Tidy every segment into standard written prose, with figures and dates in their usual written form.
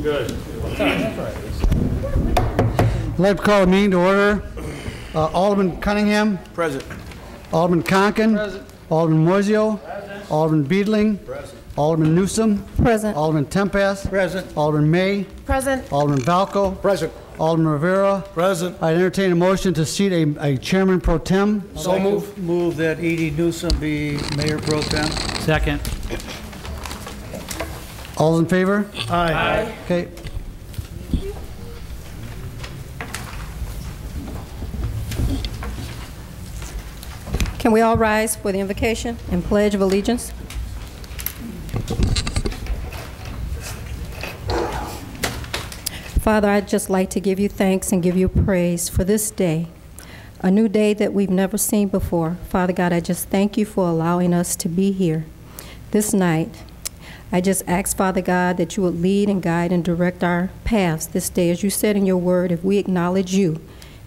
Good. I'd like to call the meeting to order. Alderman Cunningham. Present. Alderman Conkin. Present. Alderman Moiseo. Present. Alderman Beedling. Present. Alderman Newsom. Present. Alderman Tempest. Present. Alderman May. Present. Alderman Valco. Present. Alderman Rivera. Present. I entertain a motion to seat a chairman pro tem. So move. Move that Edie Newsom be mayor pro tem. Second. All's in favor? Aye. Okay. Can we all rise for the invocation and pledge of allegiance? Father, I'd just like to give you thanks and give you praise for this day, a new day that we've never seen before. Father God, I just thank you for allowing us to be here this night. I just ask, Father God, that you would lead and guide and direct our paths this day. As you said in your word, if we acknowledge you,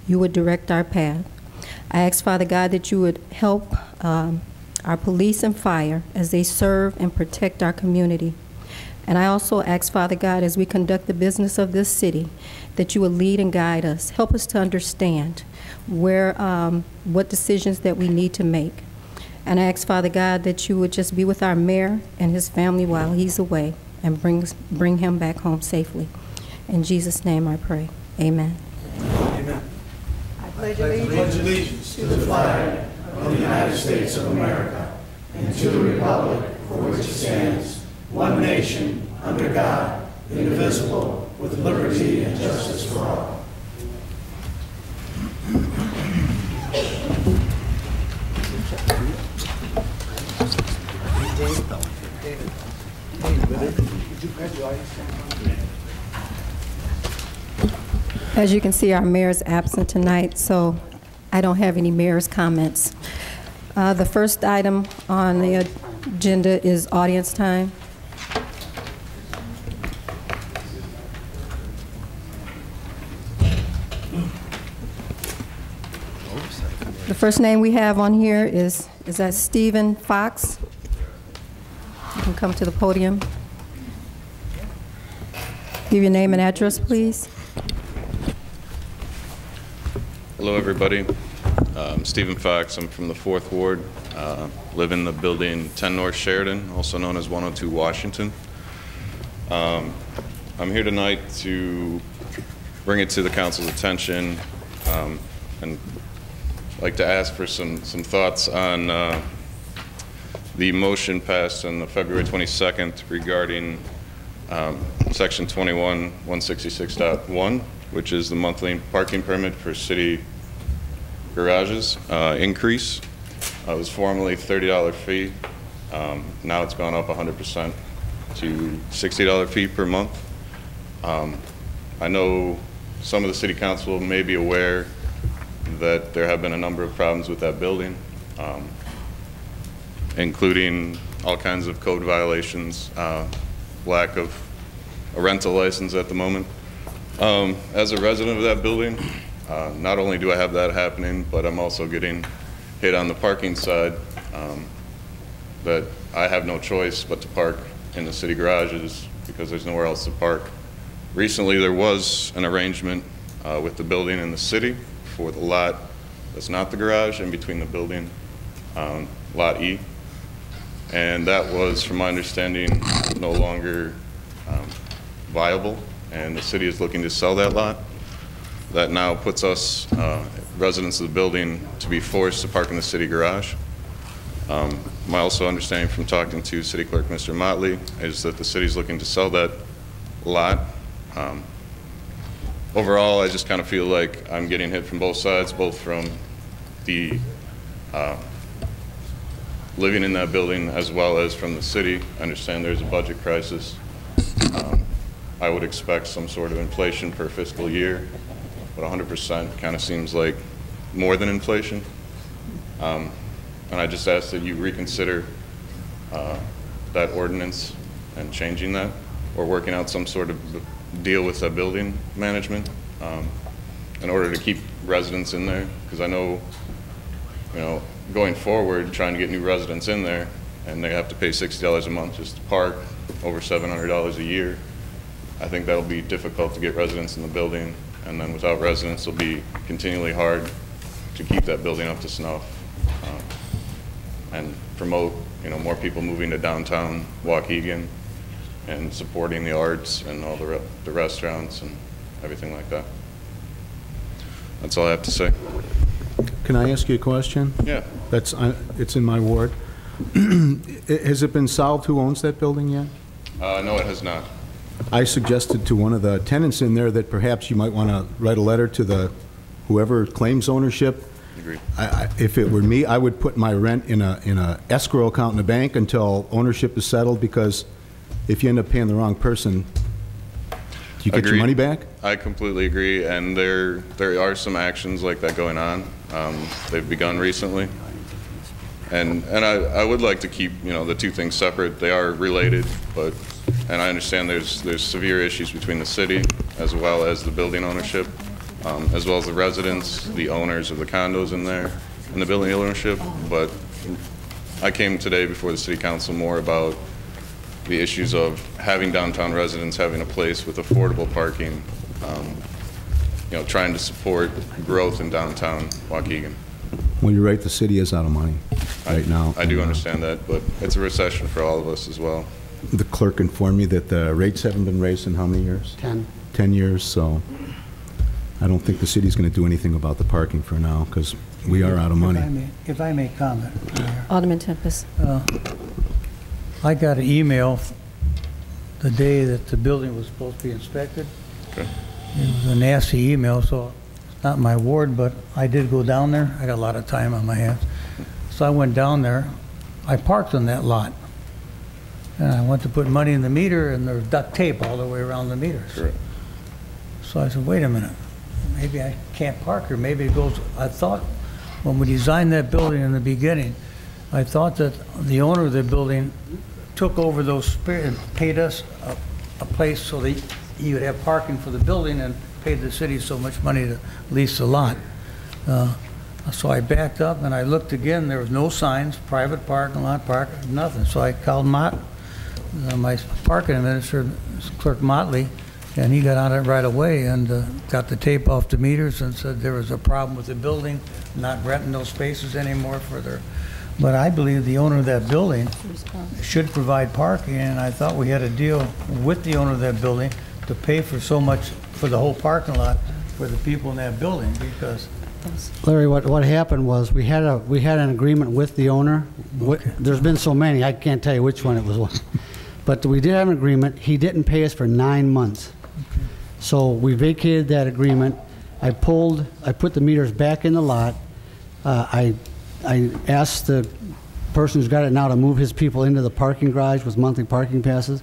you would direct our path. I ask, Father God, that you would help our police and fire as they serve and protect our community. And I also ask, Father God, as we conduct the business of this city, that you would lead and guide us. Help us to understand what decisions that we need to make. And I ask, Father God, that you would just be with our mayor and his family while he's away and bring him back home safely. In Jesus' name I pray. Amen. Amen. I pledge Allegiance to the flag of the United States of America and to the republic for which it stands, one nation, under God, indivisible, with liberty and justice for all. As you can see, our mayor is absent tonight, so I don't have any mayor's comments. The first item on the agenda is audience time. The first name we have on here is that Stephen Fox? You can come to the podium. Give your name and address, please. Hello, everybody. I'm Stephen Fox. I'm from the 4th Ward. Live in the building 10 North Sheridan, also known as 102 Washington. I'm here tonight to bring it to the council's attention and like to ask for some thoughts on the motion passed on the February 22nd regarding Section 21-166.1, which is the monthly parking permit for city garages increase. It was formerly $30 fee. Now it's gone up 100% to $60 fee per month. I know some of the city council may be aware that there have been a number of problems with that building, including all kinds of code violations, lack of a rental license at the moment. As a resident of that building, not only do I have that happening, but I'm also getting hit on the parking side, that I have no choice but to park in the city garages because there's nowhere else to park. Recently there was an arrangement with the building and the city for the lot that's not the garage in between the building, Lot E. And that was, from my understanding, no longer viable, and the city is looking to sell that lot. That now puts us, residents of the building, to be forced to park in the city garage. My also understanding from talking to City Clerk Mr. Motley is that the city's looking to sell that lot. Overall, I just kind of feel like I'm getting hit from both sides, both from the living in that building as well as from the city. I understand there's a budget crisis. I would expect some sort of inflation per fiscal year, but 100% kind of seems like more than inflation. And I just ask that you reconsider that ordinance and changing that, or working out some sort of deal with that building management in order to keep residents in there, because I know, going forward, trying to get new residents in there, and they have to pay $60 a month just to park, over $700 a year. I think that'll be difficult to get residents in the building, and then without residents, it'll be continually hard to keep that building up to snuff and promote, more people moving to downtown Waukegan and supporting the arts and all the restaurants and everything like that. That's all I have to say. Can I ask you a question? Yeah. It's in my ward. Has it been solved who owns that building yet? No, it has not. I suggested to one of the tenants in there that perhaps you might want to write a letter to whoever claims ownership. Agreed. If it were me, I would put my rent in a escrow account in the bank until ownership is settled, because if you end up paying the wrong person, do you get your money back? I completely agree, and there are some actions like that going on. They've begun recently, and I would like to keep the two things separate. They are related, and I understand there's severe issues between the city as well as the building ownership, as well as the residents, the owners of the condos in there, and the building ownership. But I came today before the city council more about the issues of having downtown residents having a place with affordable parking, trying to support growth in downtown Waukegan. Well, you're right, the city is out of money right now. I do understand that, but it's a recession for all of us as well. The clerk informed me that the rates haven't been raised in how many years? 10. 10 years, so I don't think the city's going to do anything about the parking for now, because we are out of money. If I may comment, Mayor. Alderman Tempest. I got an email the day that the building was supposed to be inspected. Okay. It was a nasty email, so it's not my ward, but I did go down there. I got a lot of time on my hands. So I went down there. I parked on that lot. And I went to put money in the meter, and there's duct tape all the way around the meters. Correct. So I said, wait a minute. Maybe I can't park here. Maybe it goes. I thought when we designed that building in the beginning, I thought that the owner of the building took over those and paid us a place so that he would have parking for the building and paid the city so much money to lease the lot. So I backed up and I looked again. There was no signs, private parking lot, nothing. So I called Mott, my parking administrator, Clerk Motley, and he got on it right away and got the tape off the meters and said there was a problem with the building, not renting those spaces anymore for their. But I believe the owner of that building should provide parking, and I thought we had a deal with the owner of that building to pay for so much for the whole parking lot for the people in that building, because. Larry, what happened was we had an agreement with the owner. Okay. There's been so many, I can't tell you which one it was. But we did have an agreement. He didn't pay us for 9 months. Okay. So we vacated that agreement. I put the meters back in the lot. I asked the person who's got it now to move his people into the parking garage with monthly parking passes.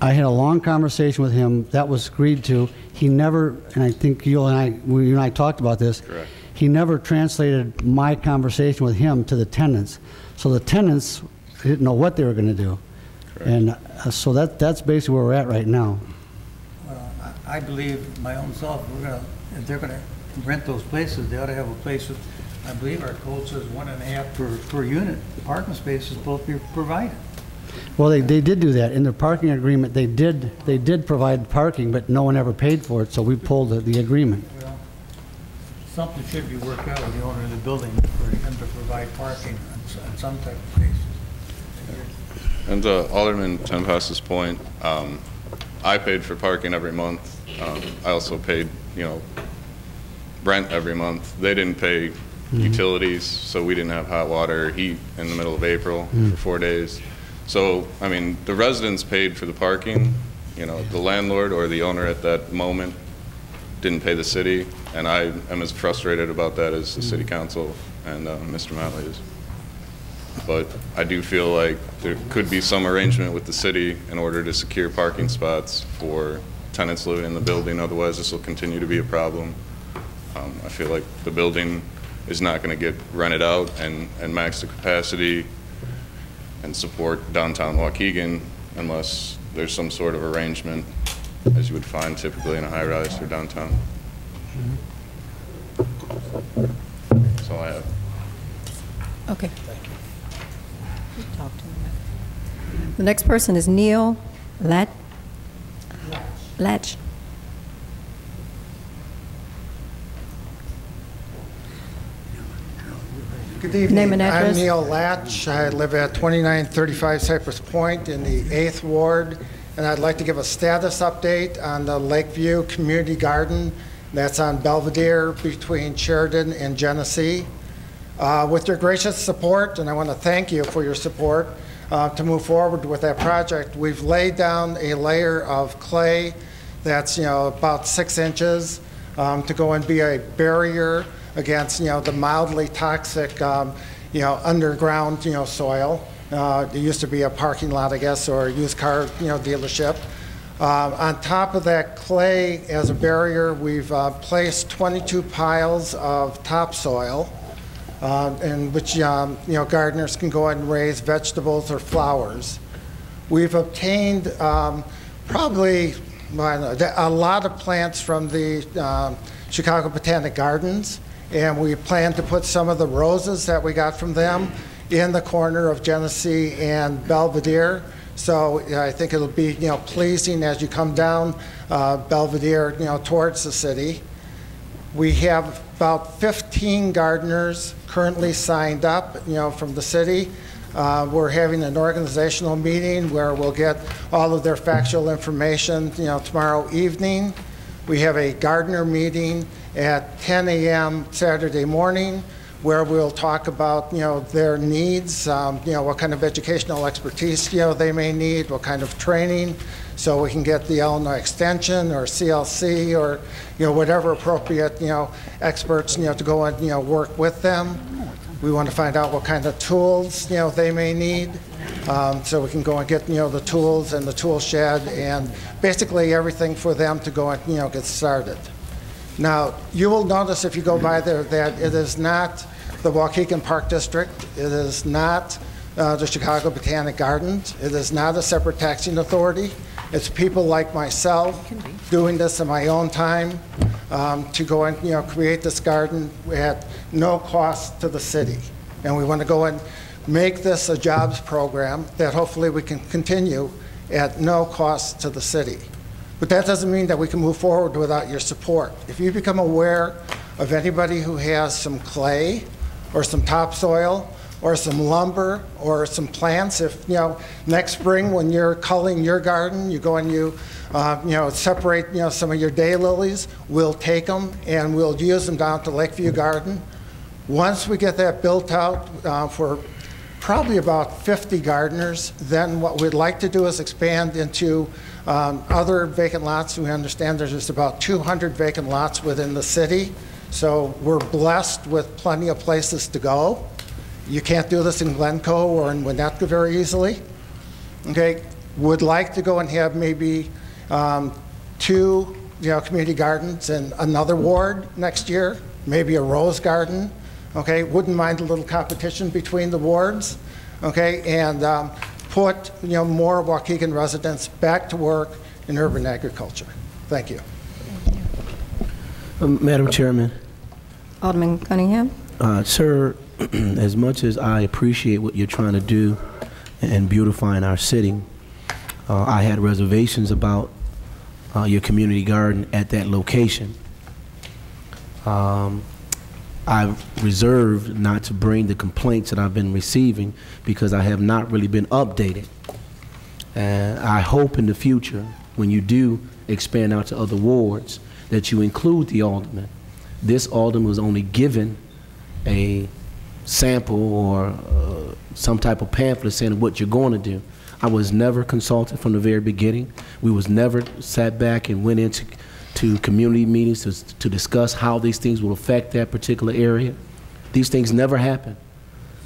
I had a long conversation with him. That was agreed to. He never, and I think you and I talked about this. Correct. He never translated my conversation with him to the tenants. So the tenants didn't know what they were going to do. Correct. And so that's basically where we're at right now. Well, I believe my own self, if they're going to rent those places, they ought to have a place with, I believe our code says 1.5 per unit. Parking space is supposed to be provided. Well, they did do that. In their parking agreement, they did provide parking, but no one ever paid for it, so we pulled the agreement. Well, something should be worked out with the owner of the building for him to provide parking on some type of place. And to Alderman Tempest's point, I paid for parking every month. I also paid, rent every month. They didn't pay utilities, so we didn't have hot water or heat in the middle of April for 4 days. So, I mean, the residents paid for the parking. The landlord or the owner at that moment didn't pay the city, and I am as frustrated about that as the city council and Mr. Motley is. But I do feel like there could be some arrangement with the city in order to secure parking spots for tenants living in the building. Otherwise, this will continue to be a problem. I feel like the building is not going to get rented out and max the capacity and support downtown Waukegan unless there's some sort of arrangement, as you would find typically in a high-rise or downtown. That's all I have. Okay. Thank you. Talk to him. The next person is Neil Lat. Latch. Good evening. Name and address. I'm Neil Latch. I live at 2935 Cypress Point in the 8th Ward, and I'd like to give a status update on the Lakeview Community Garden that's on Belvedere between Sheridan and Genesee. With your gracious support, and I want to thank you for your support to move forward with that project, we've laid down a layer of clay that's about 6 inches to go and be a barrier against the mildly toxic underground soil. It used to be a parking lot, I guess, or a used car dealership. On top of that clay as a barrier, we've placed 22 piles of topsoil in which gardeners can go ahead and raise vegetables or flowers. We've obtained probably a lot of plants from the Chicago Botanic Gardens, and we plan to put some of the roses that we got from them in the corner of Genesee and Belvedere. So I think it'll be pleasing as you come down Belvedere towards the city. We have about 15 gardeners currently signed up from the city. We're having an organizational meeting where we'll get all of their factual information tomorrow evening. We have a gardener meeting at 10 a.m. Saturday morning where we'll talk about their needs, what kind of educational expertise they may need, what kind of training, so we can get the Illinois Extension or CLC or whatever appropriate experts to go and work with them. We want to find out what kind of tools they may need, so we can go and get the tools and the tool shed and basically everything for them to go and get started. Now, you will notice if you go by there that it is not the Waukegan Park District. It is not the Chicago Botanic Gardens. It is not a separate taxing authority. It's people like myself doing this in my own time to go and create this garden at no cost to the city. And we want to go and make this a jobs program that hopefully we can continue at no cost to the city. But that doesn't mean that we can move forward without your support. If you become aware of anybody who has some clay or some topsoil or some lumber or some plants, if next spring when you're culling your garden, you go and you separate some of your daylilies, we'll take them and we'll use them down to Lakeview Garden. Once we get that built out for probably about 50 gardeners, then what we'd like to do is expand into other vacant lots. We understand there's just about 200 vacant lots within the city, so we're blessed with plenty of places to go. You can't do this in Glencoe or in Winnetka very easily. Okay, would like to go and have maybe 2 community gardens in another ward next year, maybe a rose garden. Okay, wouldn't mind a little competition between the wards. Okay, and put more Waukegan residents back to work in urban agriculture. Thank you. Madam Chairman. Alderman Cunningham. Sir, as much as I appreciate what you're trying to do in beautifying our city, I had reservations about your community garden at that location. I've reserved not to bring the complaints that I've been receiving because I have not really been updated. And I hope in the future, when you do expand out to other wards, that you include the alderman. This alderman was only given a sample or some type of pamphlet saying what you're going to do. I was never consulted from the very beginning. We was never sat back and went into community meetings to discuss how these things will affect that particular area. These things never happen.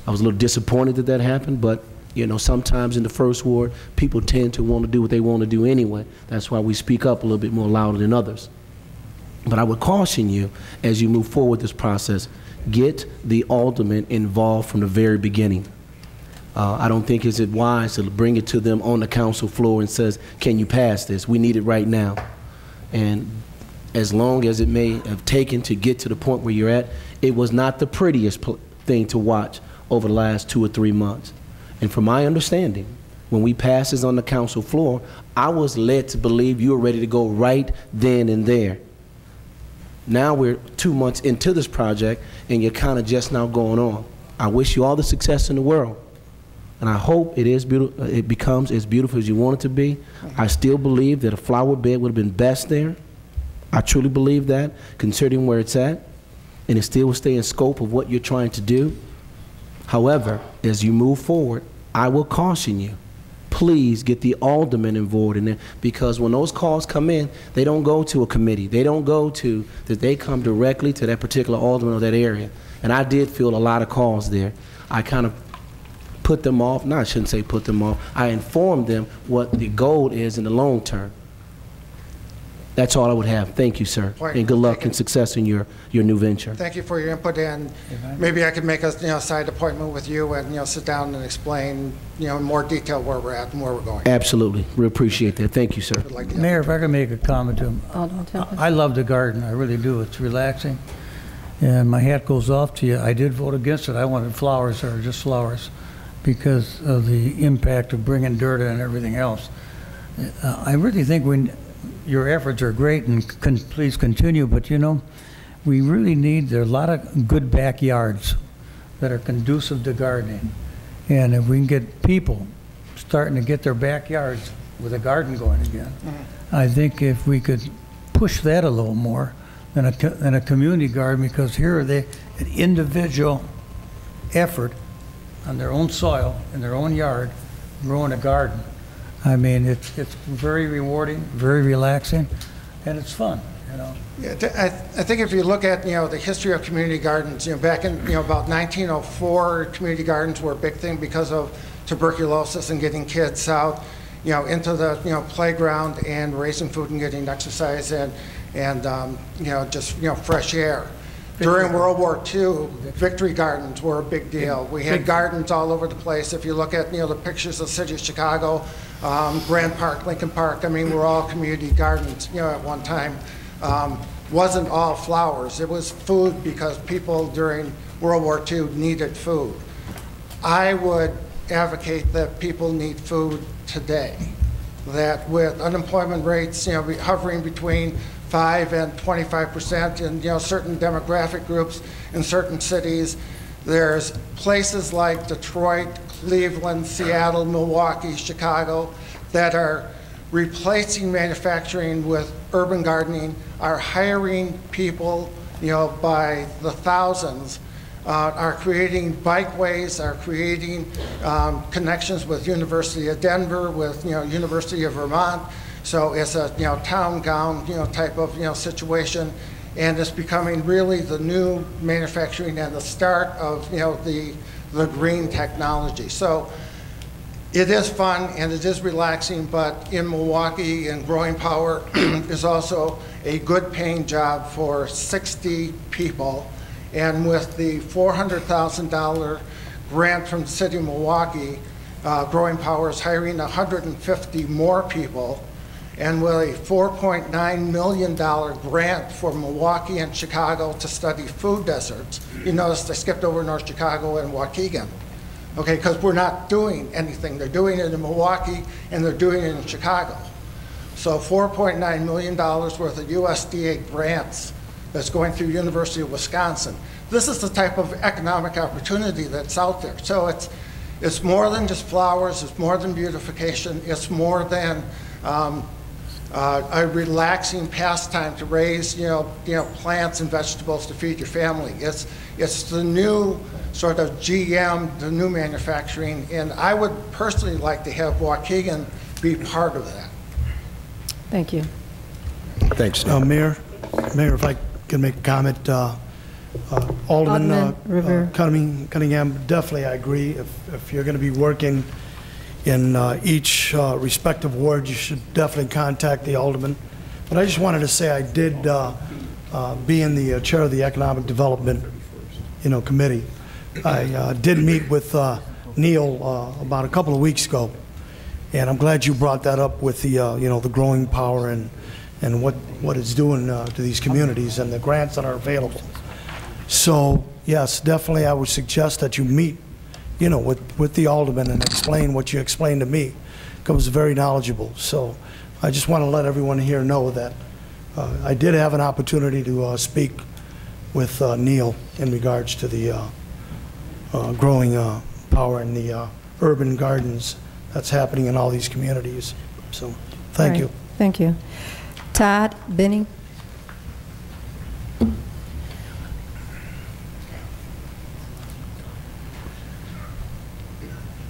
I was a little disappointed that that happened, but sometimes in the first ward, people tend to want to do what they want to do anyway. That's why we speak up a little bit more louder than others. But I would caution you, as you move forward this process, get the alderman involved from the very beginning. I don't think it's wise to bring it to them on the council floor and says, can you pass this? We need it right now. And as long as it may have taken to get to the point where you're at, it was not the prettiest thing to watch over the last 2 or 3 months. And from my understanding, when we passed this on the council floor, I was led to believe you were ready to go right then and there. Now we're 2 months into this project, and you're kind of just now going on. I wish you all the success in the world, and I hope it becomes as beautiful as you want it to be. I still believe that a flower bed would have been best there. I truly believe that, considering where it's at, and it still will stay in scope of what you're trying to do. However, as you move forward, I will caution you, please get the aldermen involved in it, because when those calls come in, they don't go to a committee. They don't go to, that they come directly to that particular alderman or that area. And I did feel a lot of calls there. I kind of put them off. No, I shouldn't say put them off. I informed them what the goal is in the long term. That's all I would have. Thank you, sir. Right. And good luck and success in your new venture. Thank you for your input, and maybe I could make a side appointment with you and sit down and explain in more detail where we're at and where we're going. Absolutely. We appreciate that. Thank you, sir. Like Mayor, if I could make a comment to him. Alderman Tempest. I love the garden, I really do. It's relaxing. And my hat goes off to you. I did vote against it. I wanted flowers or just flowers because of the impact of bringing dirt and everything else. I really think your efforts are great, and please continue, but we really need, there are a lot of good backyards that are conducive to gardening. And if we can get people starting to get their backyards with a garden going again, I think if we could push that a little more than a community garden, because here are they, an individual effort on their own soil, in their own yard, growing a garden. I mean, it's very rewarding, very relaxing, and it's fun, Yeah, I think if you look at the history of community gardens, back in about 1904, community gardens were a big thing because of tuberculosis and getting kids out into the playground and raising food and getting exercise and just fresh air. During World War II, victory gardens were a big deal. We had gardens all over the place. If you look at the pictures of the city of Chicago, Grand Park, Lincoln Park, I mean, we're all community gardens at one time. Wasn't all flowers. It was food, because people during World War II needed food. I would advocate that people need food today. That with unemployment rates hovering between 5 and 25% in certain demographic groups in certain cities, there's places like Detroit, Cleveland, Seattle, Milwaukee, Chicago that are replacing manufacturing with urban gardening, are hiring people by the thousands, are creating bikeways, are creating connections with University of Denver, with University of Vermont. So it's a town gown type of situation, and it's becoming really the new manufacturing and the start of the green technology. So it is fun and it is relaxing, but in Milwaukee, and Growing Power is also a good paying job for 60 people, and with the $400,000 grant from the city of Milwaukee, Growing Power is hiring 150 more people. And with a $4.9 million grant for Milwaukee and Chicago to study food deserts. You notice they skipped over North Chicago and Waukegan, okay, because we're not doing anything. They're doing it in Milwaukee and they're doing it in Chicago. So $4.9 million worth of USDA grants that's going through University of Wisconsin. This is the type of economic opportunity that's out there. So it's more than just flowers, it's more than beautification, it's more than a relaxing pastime to raise, plants and vegetables to feed your family. It's the new sort of GM, the new manufacturing, and I would personally like to have Waukegan be part of that. Thank you. Thanks. Mayor, if I can make a comment, Alderman Cunningham, definitely I agree. If you're going to be working in each respective ward, you should definitely contact the alderman. But I just wanted to say I did, being the chair of the Economic Development, Committee, I did meet with Neil about a couple of weeks ago, and I'm glad you brought that up with the, the Growing Power and what it's doing to these communities and the grants that are available. So yes, definitely I would suggest that you meet with the alderman and explain what you explained to me, becomes very knowledgeable. So I just want to let everyone here know that I did have an opportunity to speak with Neil in regards to the growing power in the urban gardens that's happening in all these communities. So thank you. Thank you. Todd Benning.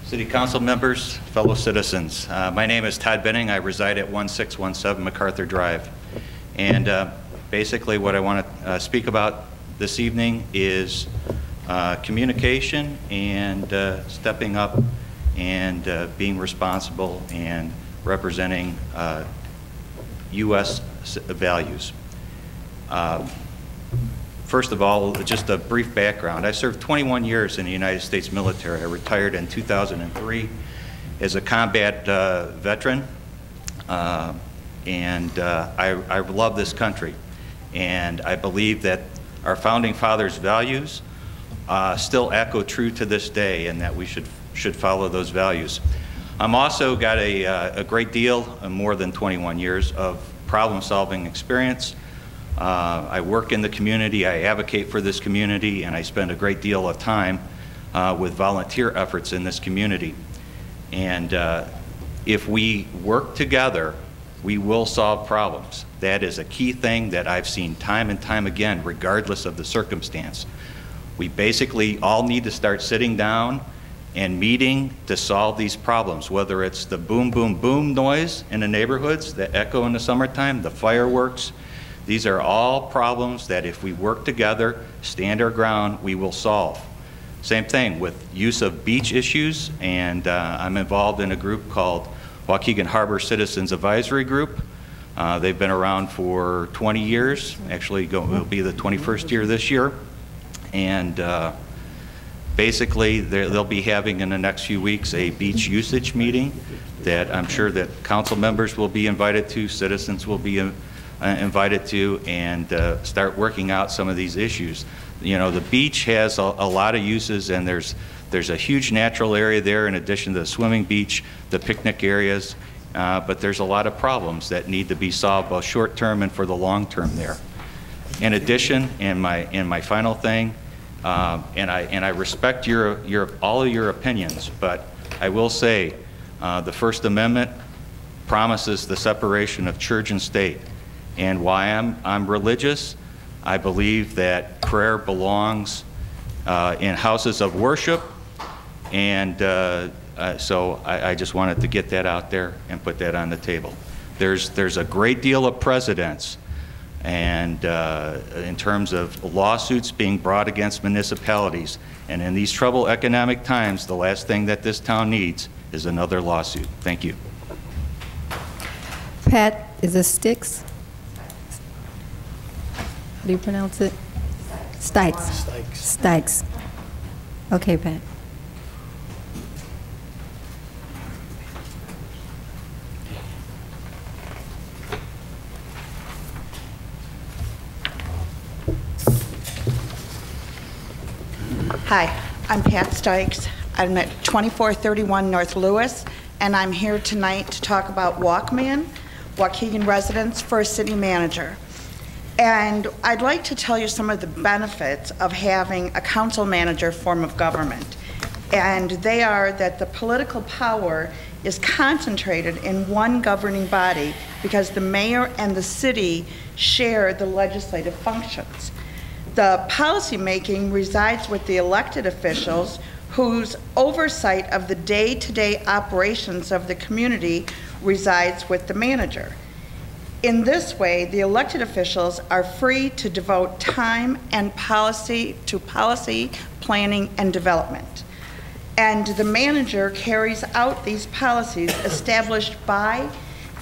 City Council members, fellow citizens. My name is Todd Benning. I reside at 1617 MacArthur Drive. And basically what I want to speak about this evening is communication and stepping up and being responsible and representing U.S. values. First of all, just a brief background. I served 21 years in the United States military. I retired in 2003 as a combat veteran, and I love this country. And I believe that our founding fathers' values still echo true to this day, and that we should follow those values. I'm also got a great deal, more than 21 years, of problem-solving experience. I work in the community, I advocate for this community, and I spend a great deal of time with volunteer efforts in this community. And if we work together, we will solve problems. That is a key thing that I've seen time and time again, regardless of the circumstance. We basically all need to start sitting down and meeting to solve these problems, whether it's the boom, boom, boom noise in the neighborhoods that echo in the summertime, the fireworks. These are all problems that if we work together, stand our ground, we will solve. Same thing with use of beach issues, and I'm involved in a group called Waukegan Harbor Citizens Advisory Group. They've been around for 20 years. Actually, it'll be the 21st year this year. And basically, they'll be having in the next few weeks a beach usage meeting that I'm sure that council members will be invited to, citizens will be invited to, and start working out some of these issues. You know, the beach has a lot of uses, and there's a huge natural area there in addition to the swimming beach, the picnic areas, but there's a lot of problems that need to be solved both short term and for the long term there. In addition, and my final thing, and I respect all of your opinions, but I will say the First Amendment promises the separation of church and state. And why I'm religious, I believe that prayer belongs in houses of worship, and so I just wanted to get that out there and put that on the table. There's a great deal of precedents, and in terms of lawsuits being brought against municipalities, and in these troubled economic times, the last thing that this town needs is another lawsuit. Thank you. Pat, is it Sticks? How do you pronounce it? Stykes. Stykes. Okay, Pat. Hi, I'm Pat Stykes. I'm at 2431 North Lewis, and I'm here tonight to talk about Waukegan residents for a city manager. And I'd like to tell you some of the benefits of having a council manager form of government. And they are that the political power is concentrated in one governing body because the mayor and the city share the legislative functions. The policy making resides with the elected officials whose oversight of the day-to-day operations of the community resides with the manager. In this way, the elected officials are free to devote time and policy to policy planning and development. And the manager carries out these policies established by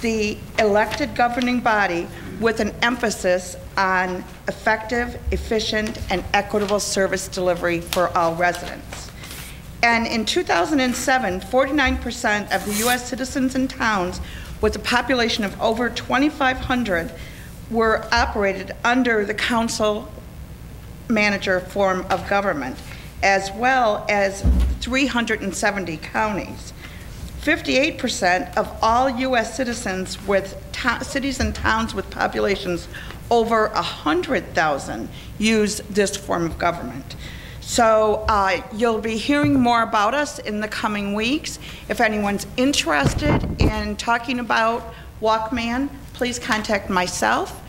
the elected governing body with an emphasis on effective, efficient, and equitable service delivery for all residents. And in 2007, 49% of the U.S. citizens and towns with a population of over 2,500 were operated under the council manager form of government, as well as 370 counties. 58% of all U.S. citizens with cities and towns with populations over 100,000 use this form of government. So you'll be hearing more about us in the coming weeks. If anyone's interested in talking about Waukegan, please contact myself,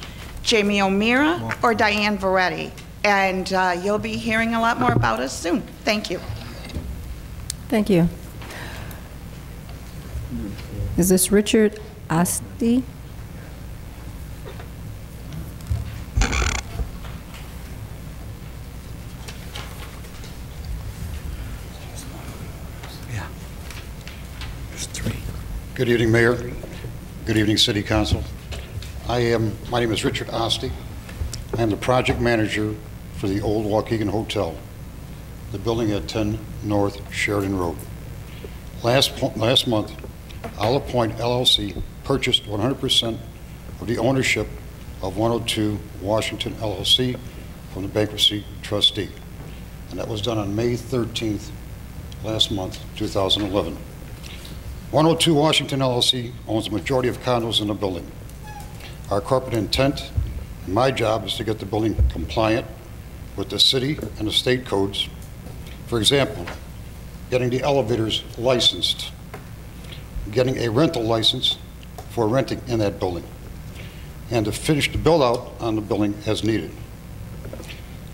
Jamie O'Meara, or Diane Veretti, and you'll be hearing a lot more about us soon. Thank you. Thank you. Is this Richard Asti? Good evening, Mayor. Good evening, City Council. My name is Richard Asti. I am the project manager for the old Waukegan Hotel, the building at 10 North Sheridan Road. Last month, I'll Point LLC purchased 100% of the ownership of 102 Washington LLC from the bankruptcy trustee, and that was done on May 13th last month, 2011. 102 Washington LLC owns the majority of condos in the building. Our corporate intent and my job is to get the building compliant with the city and the state codes. For example, getting the elevators licensed, getting a rental license for renting in that building, and to finish the build out on the building as needed.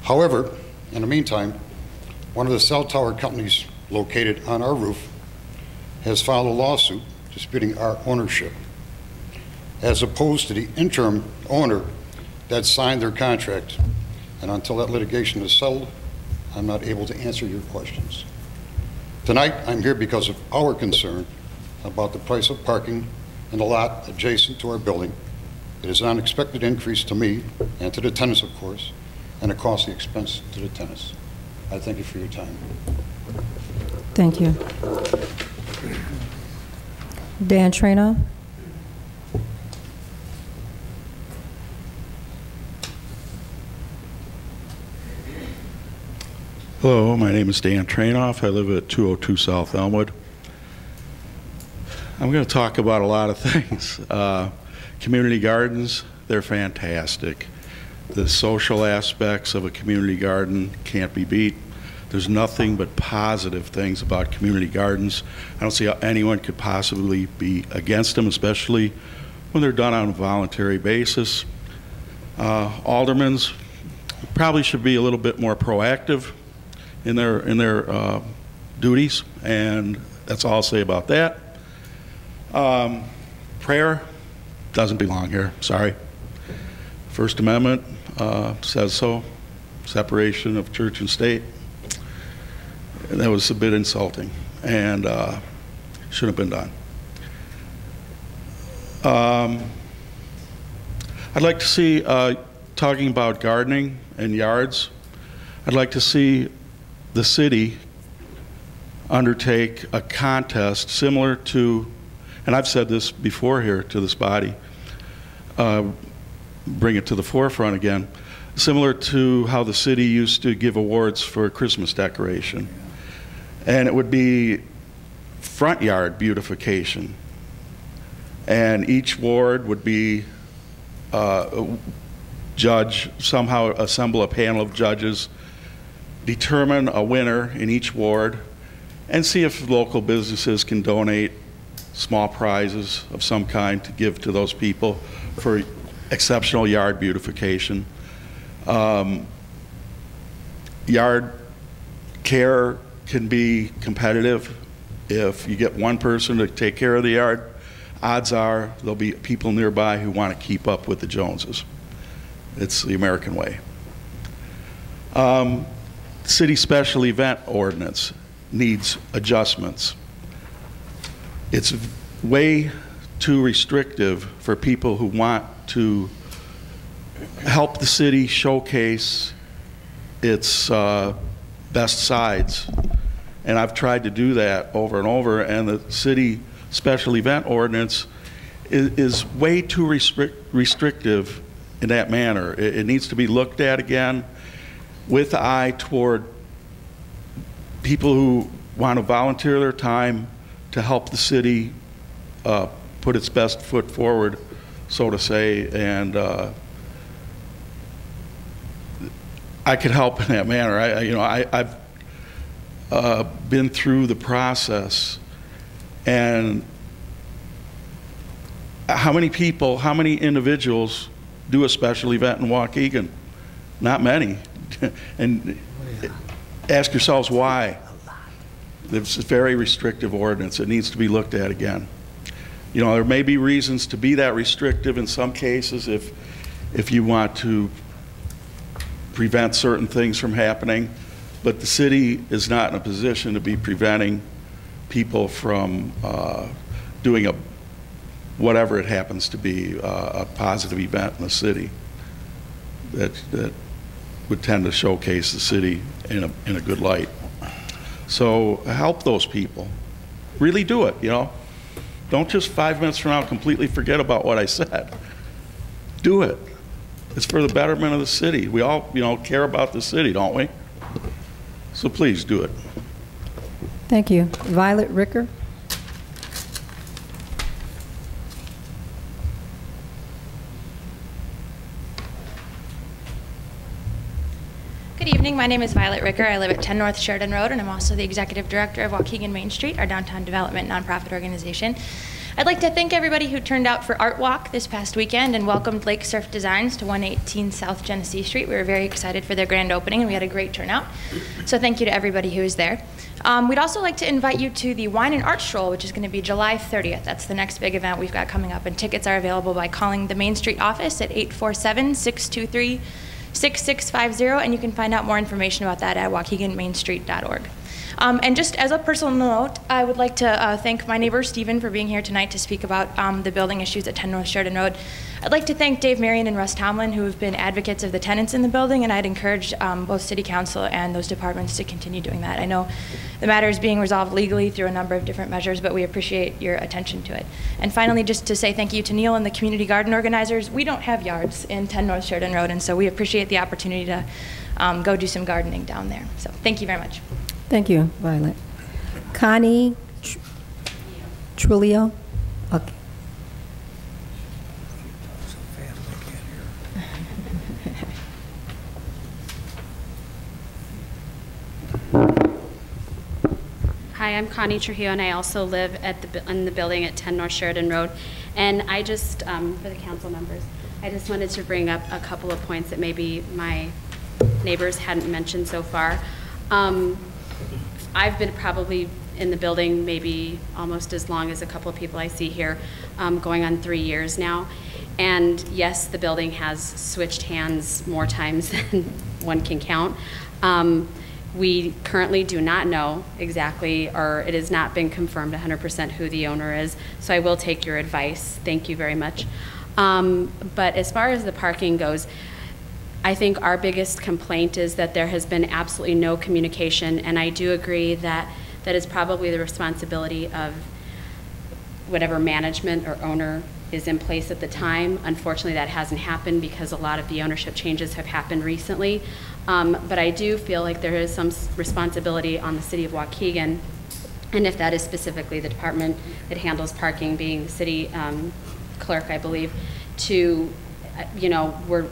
However, in the meantime, one of the cell tower companies located on our roof has filed a lawsuit disputing our ownership, as opposed to the interim owner that signed their contract. And until that litigation is settled, I'm not able to answer your questions. Tonight, I'm here because of our concern about the price of parking in the lot adjacent to our building. It is an unexpected increase to me and to the tenants, of course, and a costly expense to the tenants. I thank you for your time. Thank you. Dan Trainer. Hello, my name is Dan Trainoff. I live at 202 South Elmwood. I'm going to talk about a lot of things. Community gardens, they're fantastic. The social aspects of a community garden can't be beat. There's nothing but positive things about community gardens. I don't see how anyone could possibly be against them, especially when they're done on a voluntary basis. Aldermans probably should be a little bit more proactive in their duties, and that's all I'll say about that. Prayer doesn't belong here, sorry. First Amendment says so, separation of church and state. That was a bit insulting, and shouldn't have been done. I'd like to see, talking about gardening and yards, I'd like to see the city undertake a contest similar to, and I've said this before here to this body, bring it to the forefront again, similar to how the city used to give awards for Christmas decoration. And it would be front yard beautification. And each ward would be judge, somehow assemble a panel of judges, determine a winner in each ward, and see if local businesses can donate small prizes of some kind to give to those people for exceptional yard beautification. Yard care can be competitive. If you get one person to take care of the yard, odds are there'll be people nearby who want to keep up with the Joneses. It's the American way. City special event ordinance needs adjustments. It's way too restrictive for people who want to help the city showcase its best sides. And I've tried to do that over and over, and the city special event ordinance is way too restrictive in that manner. It needs to be looked at again with the eye toward people who want to volunteer their time to help the city put its best foot forward, so to say, and I could help in that manner. I've been through the process, and how many people, how many individuals do a special event in Waukegan? Not many. And ask yourselves why. It's a very restrictive ordinance. It needs to be looked at again. You know, there may be reasons to be that restrictive in some cases if you want to prevent certain things from happening, but the city is not in a position to be preventing people from doing whatever it happens to be a positive event in the city that would tend to showcase the city in a good light. So help those people. Really do it, you know. Don't just 5 minutes from now completely forget about what I said. Do it. It's for the betterment of the city. We all, you know, care about the city, don't we? So please do it. Thank you. Violet Ricker. Good evening. My name is Violet Ricker. I live at 10 North Sheridan Road, and I'm also the executive director of Waukegan Main Street, our downtown development nonprofit organization. I'd like to thank everybody who turned out for Art Walk this past weekend and welcomed Lake Surf Designs to 118 South Genesee Street. We were very excited for their grand opening, and we had a great turnout. So thank you to everybody who was there. We'd also like to invite you to the Wine and Art Stroll, which is going to be July 30th. That's the next big event we've got coming up, and tickets are available by calling the Main Street office at 847-623-6650, and you can find out more information about that at waukeganmainstreet.org. And just as a personal note, I would like to thank my neighbor Stephen for being here tonight to speak about the building issues at 10 North Sheridan Road. I'd like to thank Dave Marion and Russ Tomlin, who have been advocates of the tenants in the building, and I'd encourage both City Council and those departments to continue doing that. I know the matter is being resolved legally through a number of different measures, but we appreciate your attention to it. And finally, just to say thank you to Neil and the community garden organizers. We don't have yards in 10 North Sheridan Road, and so we appreciate the opportunity to go do some gardening down there. So thank you very much. Thank you, Violet. Connie Trulio. Okay. Hi, I'm Connie Trujillo, and I also live in the building at 10 North Sheridan Road. And I just, for the council members, I just wanted to bring up a couple of points that maybe my neighbors hadn't mentioned so far. I've been probably in the building maybe almost as long as a couple of people I see here, going on 3 years now. And yes, the building has switched hands more times than one can count. We currently do not know exactly, or it has not been confirmed 100% who the owner is, so I will take your advice. Thank you very much. But as far as the parking goes, I think our biggest complaint is that there has been absolutely no communication, and I do agree that that is probably the responsibility of whatever management or owner is in place at the time. Unfortunately, that hasn't happened because a lot of the ownership changes have happened recently. But I do feel like there is some responsibility on the city of Waukegan, and if that is specifically the department that handles parking, being the city clerk, I believe, to, you know, we're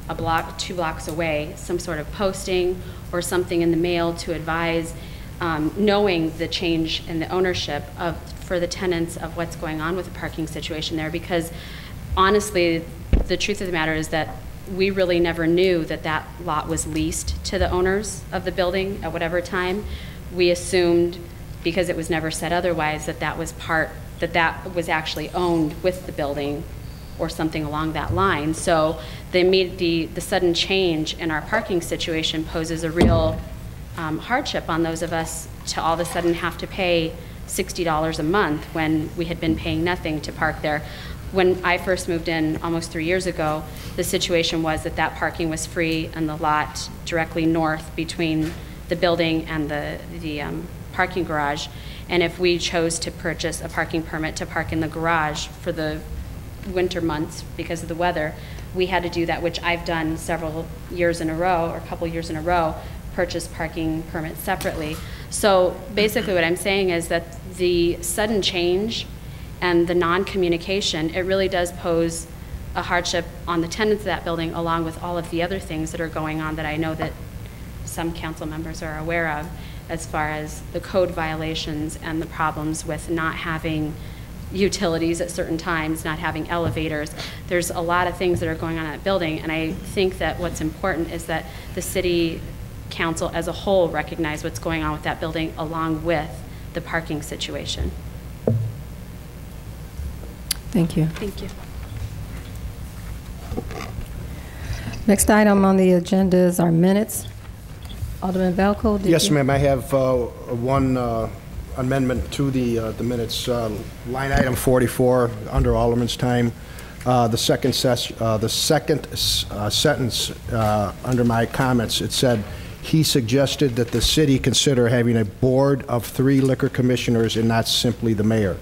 a block, 2 blocks away, some sort of posting or something in the mail to advise, knowing the change in the ownership for the tenants of what's going on with the parking situation there, because honestly, the truth of the matter is that we really never knew that that lot was leased to the owners of the building at whatever time. We assumed, because it was never said otherwise, that that was actually owned with the building or something along that line. So the sudden change in our parking situation poses a real hardship on those of us to all of a sudden have to pay $60 a month when we had been paying nothing to park there. When I first moved in almost 3 years ago, the situation was that that parking was free on the lot directly north between the building and the parking garage. And if we chose to purchase a parking permit to park in the garage for the winter months because of the weather, we had to do that, which I've done several years in a row, or a couple years in a row, purchase parking permits separately. So basically what I'm saying is that the sudden change and the non-communication, it really does pose a hardship on the tenants of that building, along with all of the other things that are going on that I know that some council members are aware of, as far as the code violations and the problems with not having utilities at certain times, not having elevators. There's a lot of things that are going on in that building, and I think that what's important is that the city council as a whole recognize what's going on with that building, along with the parking situation. Thank you. Thank you. Next item on the agenda is our minutes. Alderman Valco, did Yes, you? ma'am. I have one amendment to the minutes. Line item 44, under Alderman's time. The second sentence under my comments, it said, he suggested that the city consider having a board of 3 liquor commissioners and not simply the mayor.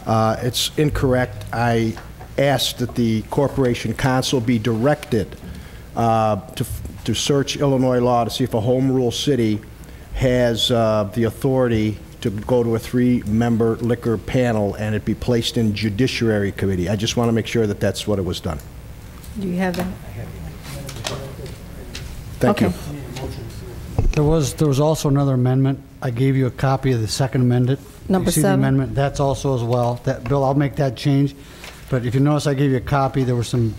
It's incorrect. I asked that the corporation council be directed to search Illinois law to see if a home rule city has the authority to go to a 3-member liquor panel and it be placed in judiciary committee. I just want to make sure that that's what it was done. Do you have that? Thank you. There was also another amendment. I gave you a copy of the second amendment. Number You see the 7. amendment? That's also as well. Bill, I'll make that change. But if you notice, I gave you a copy. There were some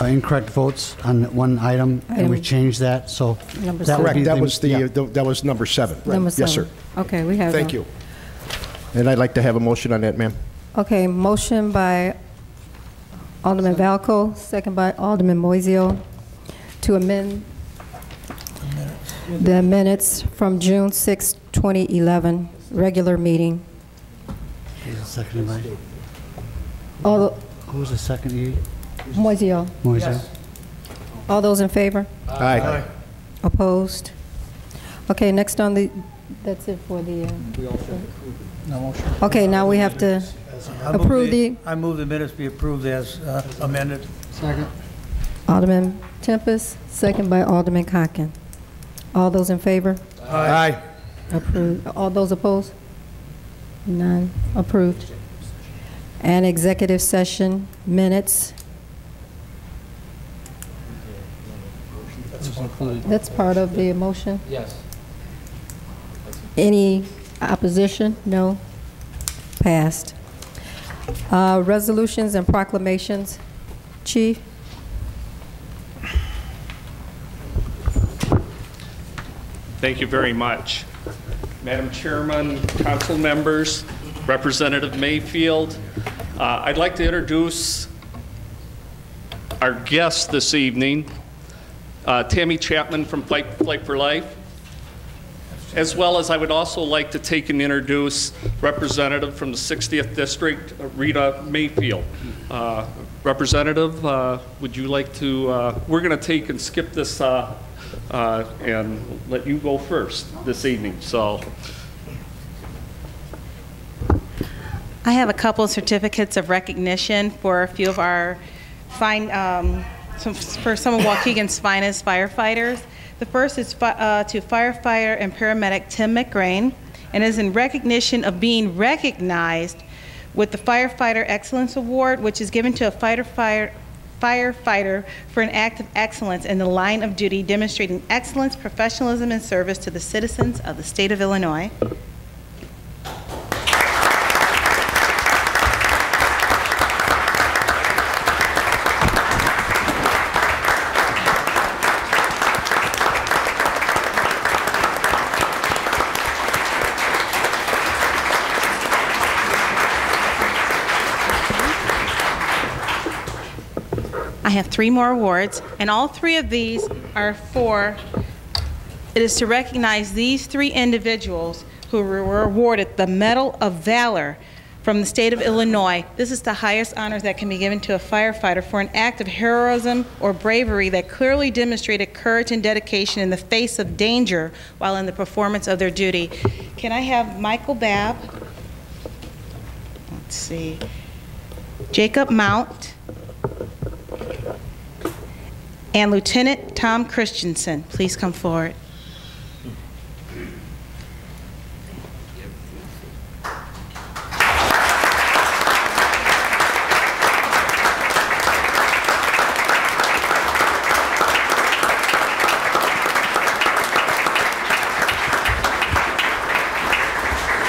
incorrect votes on one item, and we changed that. So Number that would Correct. be That was number 7. Number 7. Yes, sir. Okay, we have Thank that. you. And I'd like to have a motion on that, ma'am. Okay, motion by Alderman Valco, second by Alderman Moiseo, to amend the minutes from June 6, 2011, regular meeting. Seconded by. All, Who was the second? You? Moiseo. Moiseo. All those in favor? Aye. Opposed? Okay, next on the, that's it for the, No motion. okay, now we have to approve the, I move the minutes be approved as amended. Second. Alderman Tempest, second by Alderman Conken. All those in favor? Aye. Approved. All those opposed? None. Approved. And executive session minutes. That's part of the motion? Yes. Any opposition? No? Passed. Resolutions and proclamations. Chief? Thank you very much. Madam Chairman, council members, Representative Mayfield, I'd like to introduce our guest this evening, Tammy Chapman from Fight for Life, as well as I would also like to take and introduce Representative from the 60th District, Rita Mayfield. Representative, would you like to, we're going to take and skip this and let you go first this evening. So, I have a couple of certificates of recognition for a few of our fine, for some of Waukegan's finest firefighters. The first is to firefighter and paramedic Tim McGrain, and is in recognition of being recognized with the Firefighter Excellence Award, which is given to a firefighter for an act of excellence in the line of duty, demonstrating excellence, professionalism, and service to the citizens of the state of Illinois. I have 3 more awards, and all 3 of these are it is to recognize these 3 individuals who were awarded the Medal of Valor from the state of Illinois. This is the highest honors that can be given to a firefighter for an act of heroism or bravery that clearly demonstrated courage and dedication in the face of danger while in the performance of their duty. Can I have Michael Babb? Let's see. Jacob Mount. And Lieutenant Tom Christensen, please come forward.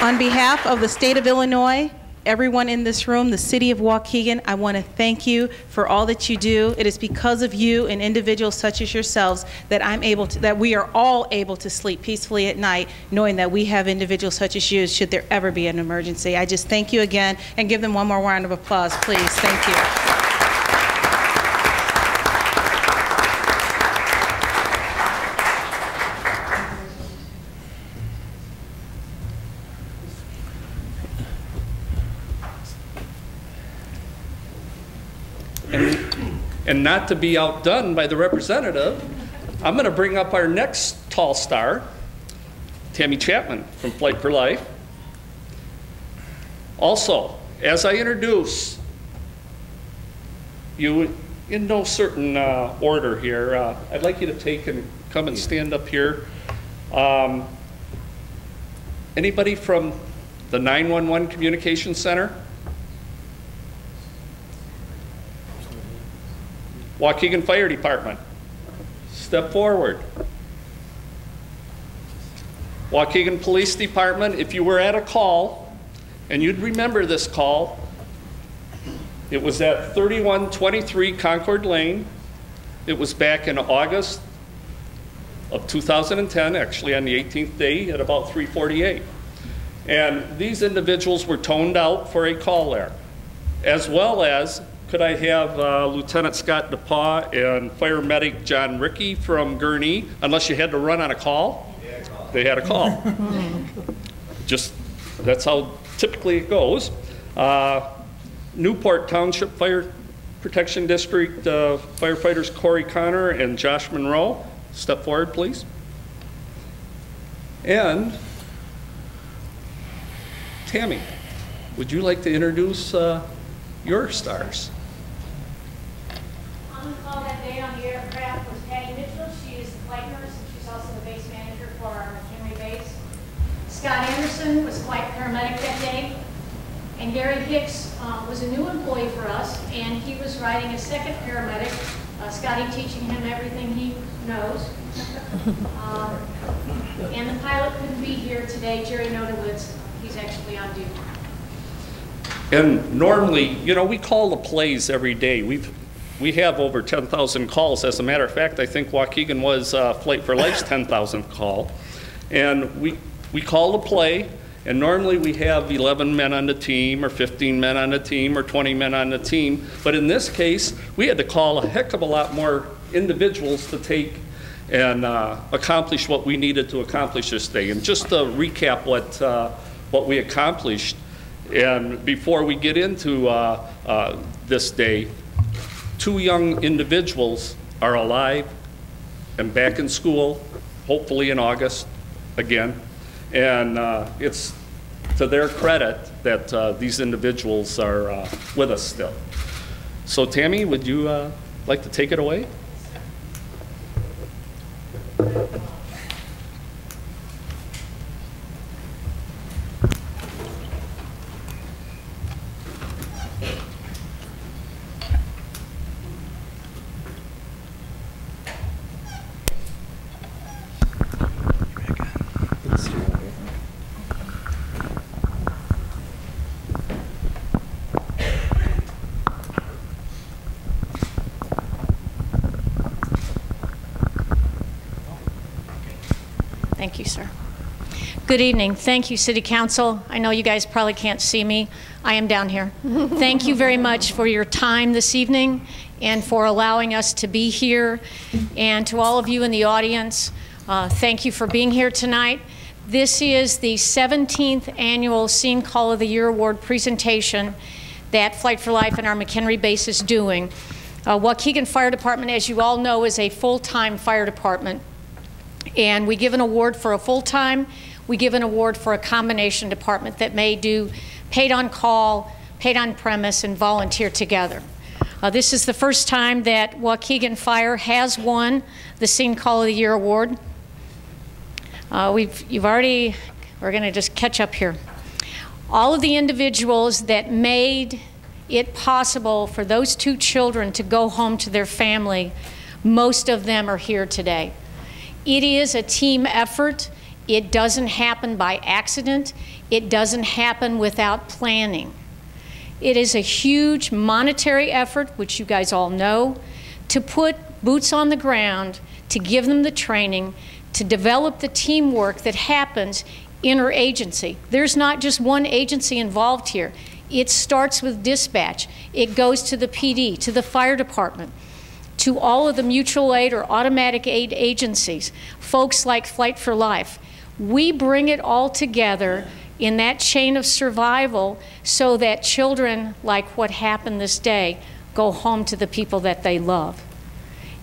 On behalf of the state of Illinois, everyone in this room, the city of Waukegan, I want to thank you for all that you do. It is because of you and individuals such as yourselves that that we are all able to sleep peacefully at night, knowing that we have individuals such as you should there ever be an emergency. I just thank you again, and give them one more round of applause, please. Thank you. And not to be outdone by the representative, I'm going to bring up our next tall star, Tammy Chapman from Flight for Life. Also, as I introduce you in no certain order here, I'd like you to take and come and stand up here. Anybody from the 911 Communication Center? Waukegan Fire Department, step forward. Waukegan Police Department, if you were at a call, and you'd remember this call, it was at 3123 Concord Lane. It was back in August of 2010, actually on the 18th day at about 3:48. And these individuals were toned out for a call there, as well as could I have Lieutenant Scott DePaw and Fire Medic John Rickey from Gurnee, unless you had to run on a call? They had a call. Just, that's how typically it goes. Newport Township Fire Protection District firefighters Corey Connor and Josh Monroe. Step forward, please. And Tammy, would you like to introduce your stars? On the call that day on the aircraft was Patty Mitchell. She is the flight nurse, and she's also the base manager for our McHenry base. Scott Anderson was flight paramedic that day. And Gary Hicks was a new employee for us, and he was riding a second paramedic, Scotty teaching him everything he knows. And the pilot couldn't be here today, Jerry Nodowitz. He's actually on duty. And normally, you know, we call the plays every day. We have over 10,000 calls. As a matter of fact, I think Waukegan was Flight for Life's 10,000th call. And we call the play, and normally we have 11 men on the team, or 15 men on the team, or 20 men on the team. But in this case, we had to call a heck of a lot more individuals to take and accomplish what we needed to accomplish this day. And just to recap what we accomplished, and before we get into this day, 2 young individuals are alive and back in school, hopefully in August again. And it's to their credit that these individuals are with us still. So Tammy, would you like to take it away? Thank you, sir. Good evening. Thank you, City Council. I know you guys probably can't see me. I am down here. Thank you very much for your time this evening and for allowing us to be here. And to all of you in the audience, thank you for being here tonight. This is the 17th annual Scene Call of the Year Award presentation that Flight for Life and our McHenry base is doing. Waukegan Fire Department, as you all know, is a full-time fire department. And we give an award for a full-time, we give an award for a combination department that may do paid on call, paid on premise, and volunteer together. This is the first time that Waukegan Fire has won the Scene Call of the Year Award. We're going to just catch up here. All of the individuals that made it possible for those 2 children to go home to their family, most of them are here today. It is a team effort. It doesn't happen by accident. It doesn't happen without planning. It is a huge monetary effort, which you guys all know, to put boots on the ground, to give them the training, to develop the teamwork that happens interagency. There's not just one agency involved here. It starts with dispatch. It goes to the PD, to the fire department, to all of the mutual aid or automatic aid agencies, folks like Flight for Life. We bring it all together in that chain of survival so that children, like what happened this day, go home to the people that they love.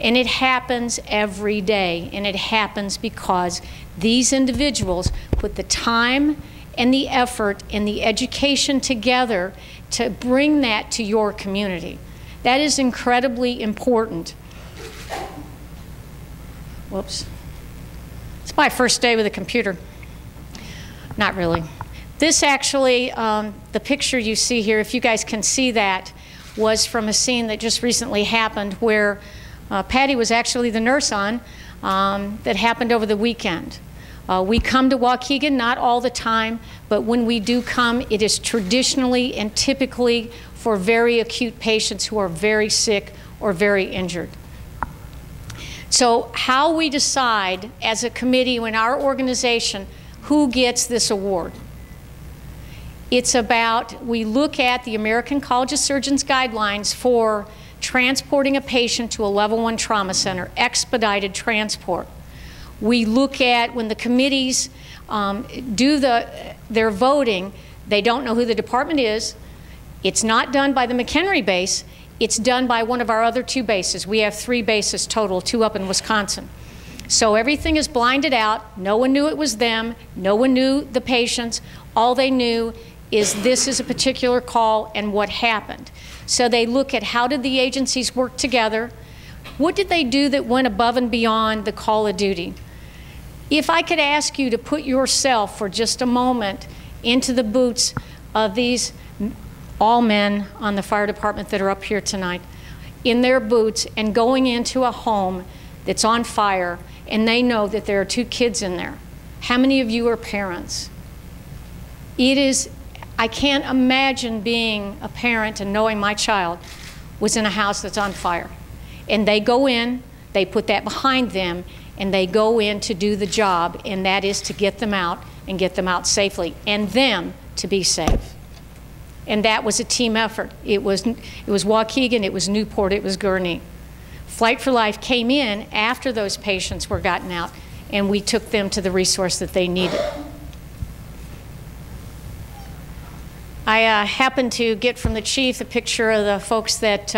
And it happens every day, and it happens because these individuals put the time and the effort and the education together to bring that to your community. That is incredibly important. Whoops. It's my first day with a computer. Not really. This actually, the picture you see here, if you guys can see that, was from a scene that just recently happened where Patty was actually the nurse on, that happened over the weekend. We come to Waukegan, not all the time, but when we do come, it is traditionally and typically for very acute patients who are very sick or very injured. So how we decide as a committee in our organization who gets this award. It's about, we look at the American College of Surgeons guidelines for transporting a patient to a level 1 trauma center, expedited transport. We look at when the committees do their voting, they don't know who the department is. It's not done by the McHenry base. It's done by one of our other 2 bases. We have 3 bases total, 2 up in Wisconsin. So everything is blinded out. No one knew it was them. No one knew the patients. All they knew is this is a particular call and what happened. So they look at how did the agencies work together? What did they do that went above and beyond the call of duty? If I could ask you to put yourself for just a moment into the boots of these all men on the fire department that are up here tonight, in their boots and going into a home that's on fire and they know that there are 2 kids in there. How many of you are parents? It is, I can't imagine being a parent and knowing my child was in a house that's on fire. And they go in, they put that behind them, and they go in to do the job, and that is to get them out and get them out safely, and them to be safe. And that was a team effort. It was Waukegan, it was Newport, it was Gurnee. Flight for Life came in after those patients were gotten out, and we took them to the resource that they needed. I happened to get from the chief a picture of the folks that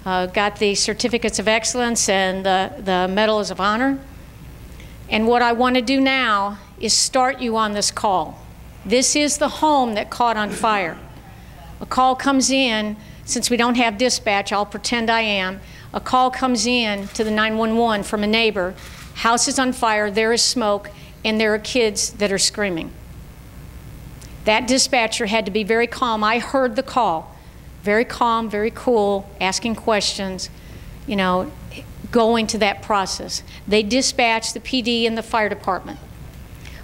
got the certificates of excellence and the medals of honor. And what I want to do now is start you on this call. This is the home that caught on fire. A call comes in, since we don't have dispatch, I'll pretend I am. A call comes in to the 911 from a neighbor. House is on fire, there is smoke, and there are kids that are screaming. That dispatcher had to be very calm. I heard the call. Very calm, very cool, asking questions, you know, going to that process. They dispatched the PD and the fire department.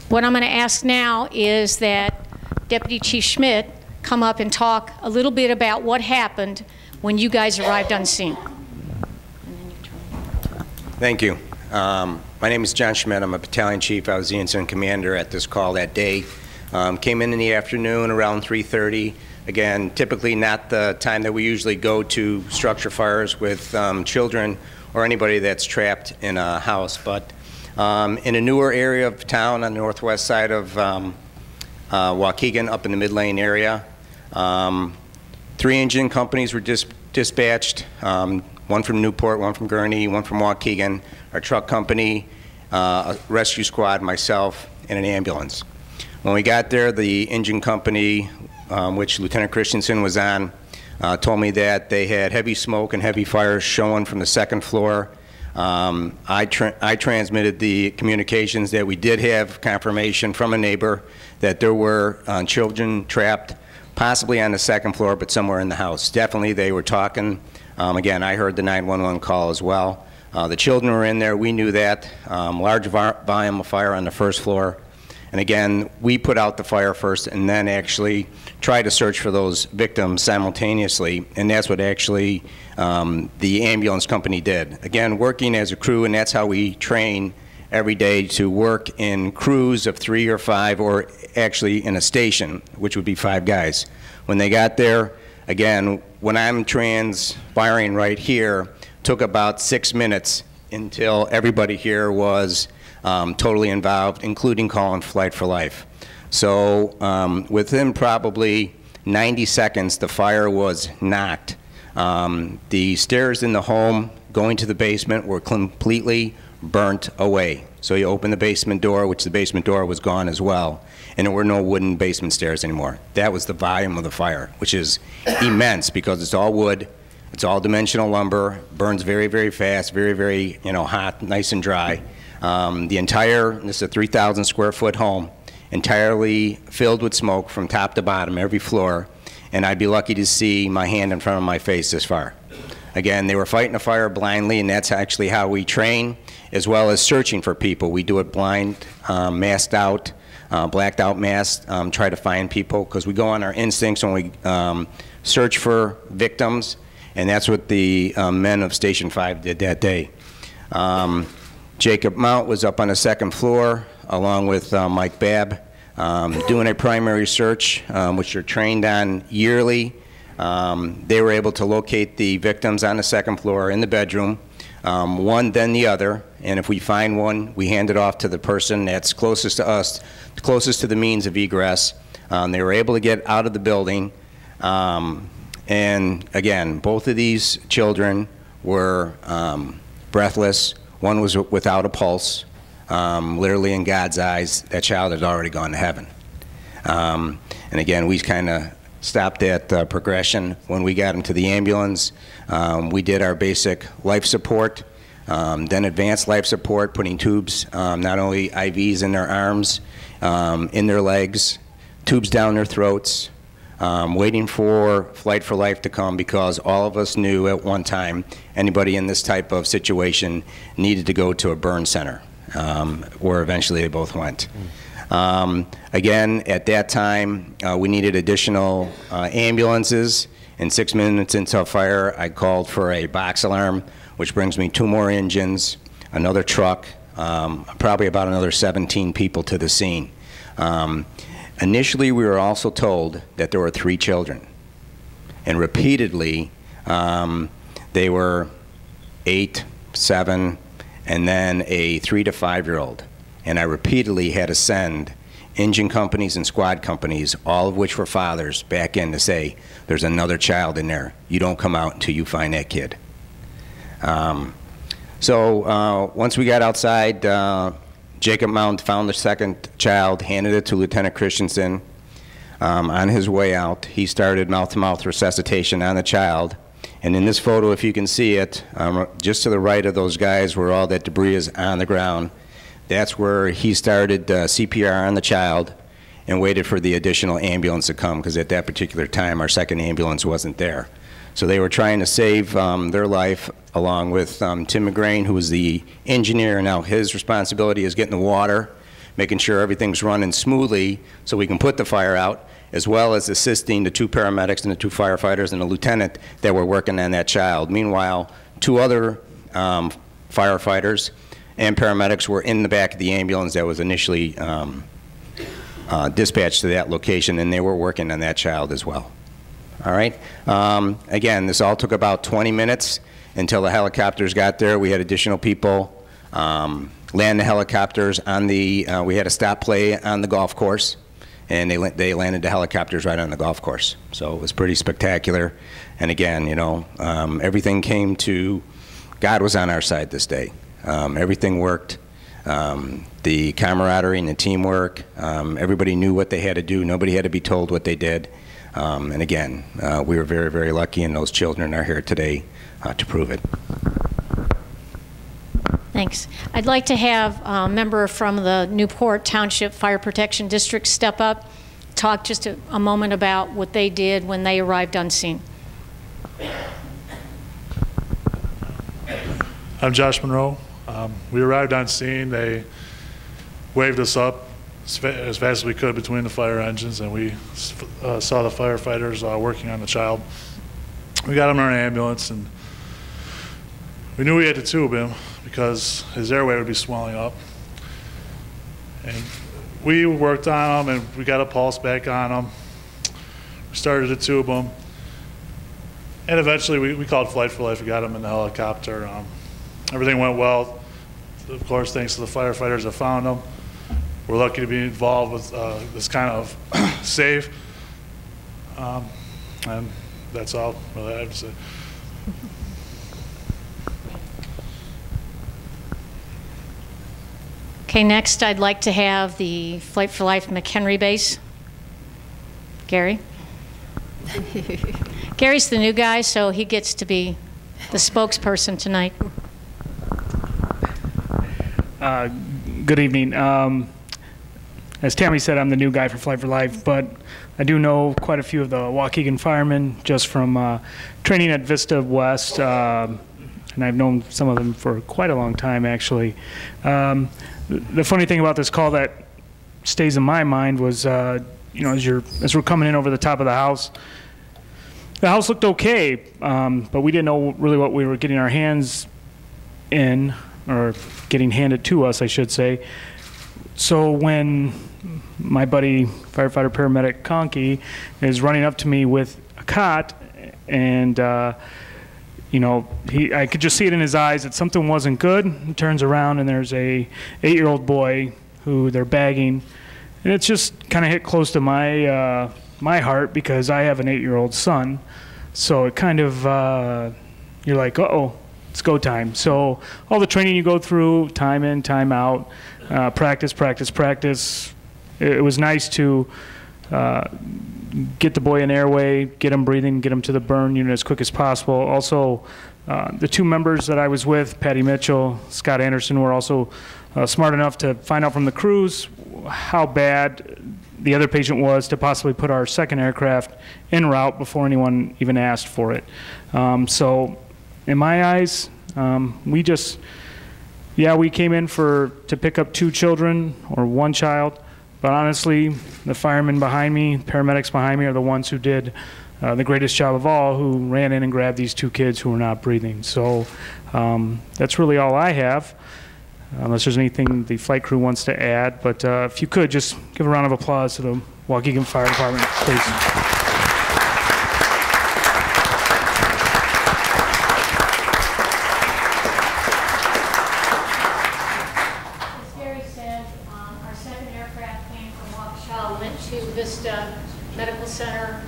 What I'm going to ask now is that Deputy Chief Schmidt come up and talk a little bit about what happened when you guys arrived on scene. Thank you. My name is John Schmidt. I'm a battalion chief. I was the incident commander at this call that day. Came in the afternoon around 3:30. Again, typically not the time that we usually go to structure fires with children or anybody that's trapped in a house, but in a newer area of town on the northwest side of Waukegan, up in the mid-lane area. 3 engine companies were dispatched, one from Newport, one from Gurnee, one from Waukegan, our truck company, a rescue squad, myself, and an ambulance. When we got there, the engine company, which Lieutenant Christensen was on, told me that they had heavy smoke and heavy fires showing from the 2nd floor. I transmitted the communications that we did have confirmation from a neighbor that there were children trapped, possibly on the 2nd floor, but somewhere in the house. Definitely they were talking. Again, I heard the 911 call as well. The children were in there. We knew that. Large volume of fire on the 1st floor. And again, we put out the fire first and then actually try to search for those victims simultaneously, and that's what actually the ambulance company did. Again, working as a crew, and that's how we train every day, to work in crews of 3 or 5, or actually in a station, which would be 5 guys. When they got there, again, when I'm transpiring right here, took about 6 minutes until everybody here was totally involved, including calling Flight for Life. So within probably 90 seconds, the fire was knocked. The stairs in the home going to the basement were completely burnt away. So you open the basement door, which the basement door was gone as well, and there were no wooden basement stairs anymore. That was the volume of the fire, which is immense because it's all wood, it's all dimensional lumber, burns very, very fast, very, very, you know, hot, nice and dry. The entire, this is a 3,000 square foot home, entirely filled with smoke from top to bottom, every floor, and I'd be lucky to see my hand in front of my face this far. Again, they were fighting a fire blindly, and that's actually how we train, as well as searching for people. We do it blind, masked out, blacked out masked, try to find people, because we go on our instincts when we search for victims, and that's what the men of Station 5 did that day. Jacob Mount was up on the 2nd floor, along with Mike Babb, doing a primary search, which they're trained on yearly. They were able to locate the victims on the 2nd floor in the bedroom, one then the other, and if we find one, we hand it off to the person that's closest to us, closest to the means of egress. They were able to get out of the building, and again, both of these children were breathless. One was without a pulse. Literally in God's eyes, that child had already gone to heaven. And again, we kind of stopped that progression. When we got him to the ambulance, we did our basic life support, then advanced life support, putting tubes, not only IVs in their arms, in their legs, tubes down their throats, waiting for Flight for Life to come, because all of us knew at one time anybody in this type of situation needed to go to a burn center, where eventually they both went. Again, at that time, we needed additional ambulances, and 6 minutes into a fire, I called for a box alarm, which brings me 2 more engines, another truck, probably about another 17 people to the scene. Initially, we were also told that there were 3 children, and repeatedly, they were 8, 7, and then a 3 to 5-year-old. And I repeatedly had to send engine companies and squad companies, all of which were fathers, back in to say, there's another child in there. You don't come out until you find that kid. Once we got outside, Jacob Mount found the 2nd child, handed it to Lieutenant Christensen. On his way out, he started mouth-to-mouth resuscitation on the child. And in this photo, if you can see it, just to the right of those guys where all that debris is on the ground, that's where he started CPR on the child and waited for the additional ambulance to come, because at that particular time, our 2nd ambulance wasn't there. So they were trying to save their life, along with Tim McGrain, who was the engineer. Now his responsibility is getting the water, making sure everything's running smoothly so we can put the fire out, as well as assisting the 2 paramedics and the 2 firefighters and the lieutenant that were working on that child. Meanwhile, 2 other firefighters and paramedics were in the back of the ambulance that was initially dispatched to that location, and they were working on that child as well. All right. Again, this all took about 20 minutes until the helicopters got there. We had additional people land the helicopters on the, we had a stop play on the golf course, and they landed the helicopters right on the golf course. So it was pretty spectacular. And again, you know, everything came to, God was on our side this day. Everything worked. The camaraderie and the teamwork, everybody knew what they had to do. Nobody had to be told what they did. And again, we were very, very lucky, and those children are here today to prove it. Thanks. I'd like to have a member from the Newport Township Fire Protection District step up, talk just a moment about what they did when they arrived on scene. I'm Josh Monroe. We arrived on scene. They waved us up, as fast as we could between the fire engines, and we saw the firefighters working on the child. We got him in an ambulance, and we knew we had to tube him because his airway would be swelling up. And we worked on him, and we got a pulse back on him. We started to tube him. And eventually we called Flight for Life. We got him in the helicopter. Everything went well. Of course, thanks to the firefighters that found him. We're lucky to be involved with this kind of save. And that's all really I have to say. Okay, next I'd like to have the Flight for Life McHenry base. Gary? Gary's the new guy, so he gets to be the spokesperson tonight. Good evening. As Tammy said, I'm the new guy for Flight for Life, but I do know quite a few of the Waukegan firemen just from training at Vista West, and I've known some of them for quite a long time, actually. The funny thing about this call that stays in my mind was, you know, as we're coming in over the top of the house looked okay, but we didn't know really what we were getting our hands in, or getting handed to us, I should say. So when my buddy, firefighter paramedic Conkey, is running up to me with a cot, and you know, I could just see it in his eyes that something wasn't good. He turns around and there's a 8-year-old boy who they're bagging, and it's just kind of hit close to my my heart because I have an 8-year-old son. So it kind of you're like, uh-oh, it's go time. So all the training you go through, time in, time out, practice, practice, practice. It was nice to get the boy an airway, get him breathing, get him to the burn unit as quick as possible. Also, the two members that I was with, Patty Mitchell, Scott Anderson, were also smart enough to find out from the crews how bad the other patient was to possibly put our second aircraft en route before anyone even asked for it. So in my eyes, we just, yeah, we came in to pick up 2 children or 1 child, but honestly, the firemen behind me, paramedics behind me are the ones who did the greatest job of all, who ran in and grabbed these 2 kids who were not breathing. So that's really all I have, unless there's anything the flight crew wants to add. But if you could, just give a round of applause to the Waukegan Fire Department, please. Medical Center,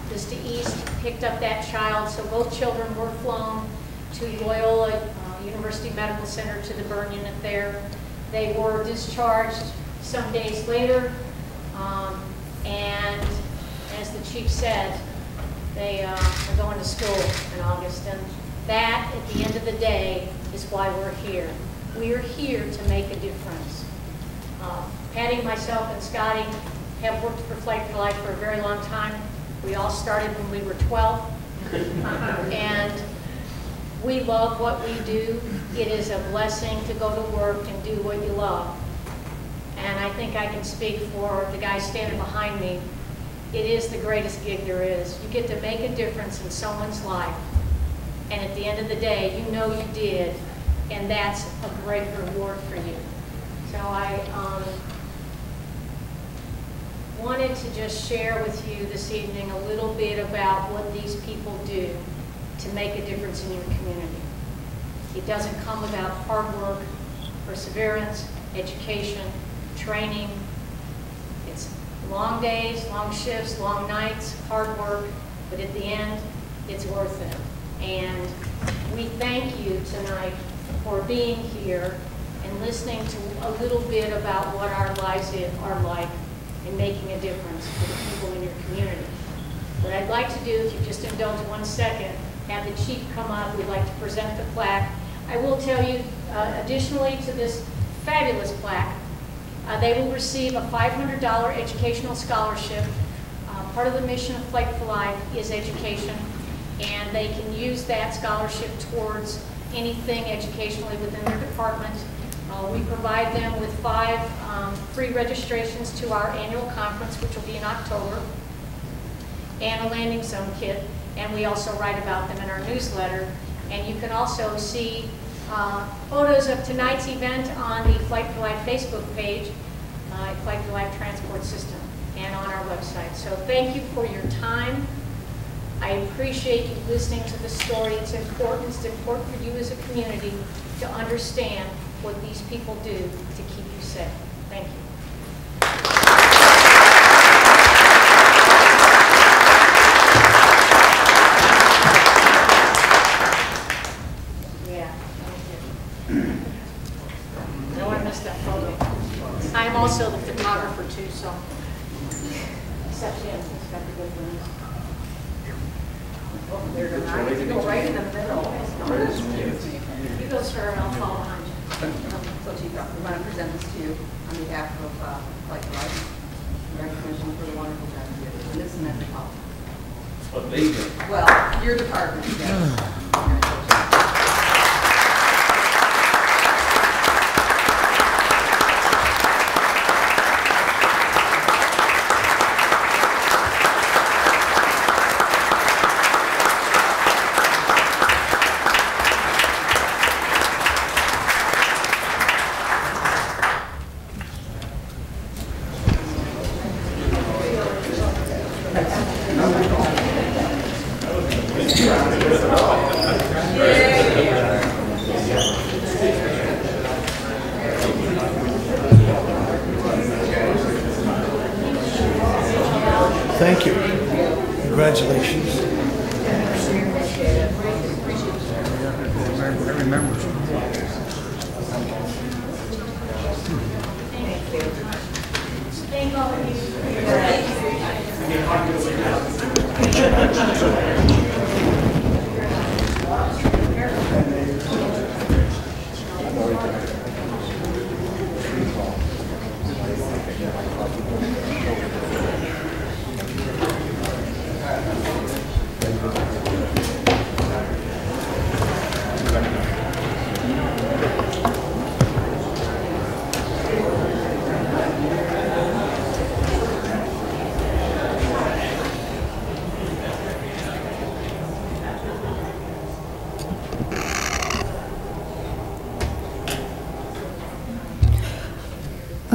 Vista East picked up that child, so both children were flown to Loyola University Medical Center to the burn unit there. They were discharged some days later, and as the chief said, they are going to school in August, and that, at the end of the day, is why we're here. We are here to make a difference. Patty, myself, and Scotty have worked for Flight for Life for a very long time. We all started when we were 12. And we love what we do. It is a blessing to go to work and do what you love. And I think I can speak for the guy standing behind me. It is the greatest gig there is. You get to make a difference in someone's life. And at the end of the day, you know you did. And that's a great reward for you. So I wanted to just share with you this evening a little bit about what these people do to make a difference in your community. It doesn't come without hard work, perseverance, education, training. It's long days, long shifts, long nights, hard work, but at the end, it's worth it. And we thank you tonight for being here and listening to a little bit about what our lives are like in making a difference for the people in your community. What I'd like to do, if you just indulge 1 second, have the chief come up. We'd like to present the plaque. I will tell you, additionally to this fabulous plaque, they will receive a $500 educational scholarship. Part of the mission of Flight for Life is education, and they can use that scholarship towards anything educationally within their department. We provide them with 5 free registrations to our annual conference, which will be in October, and a landing zone kit. And we also write about them in our newsletter. And you can also see photos of tonight's event on the Flight for Life Facebook page, Flight for Life Transport System, and on our website. So thank you for your time. I appreciate you listening to the story. It's important. It's important for you as a community to understand what these people do to keep you safe. Thank you. Yeah, thank you. No, I missed that photo. I'm also the photographer too, so except him, he's got the good ones. Oh, they're nice. You go right in the middle. You go, sir, and I'll follow behind you. So, Chief, we want to present this to you on behalf of Flight for Life, recognition for the wonderful job you did. And this is meant to help. Amazing. Well, your department, yes. Thank you. Congratulations. I remember. Thank all of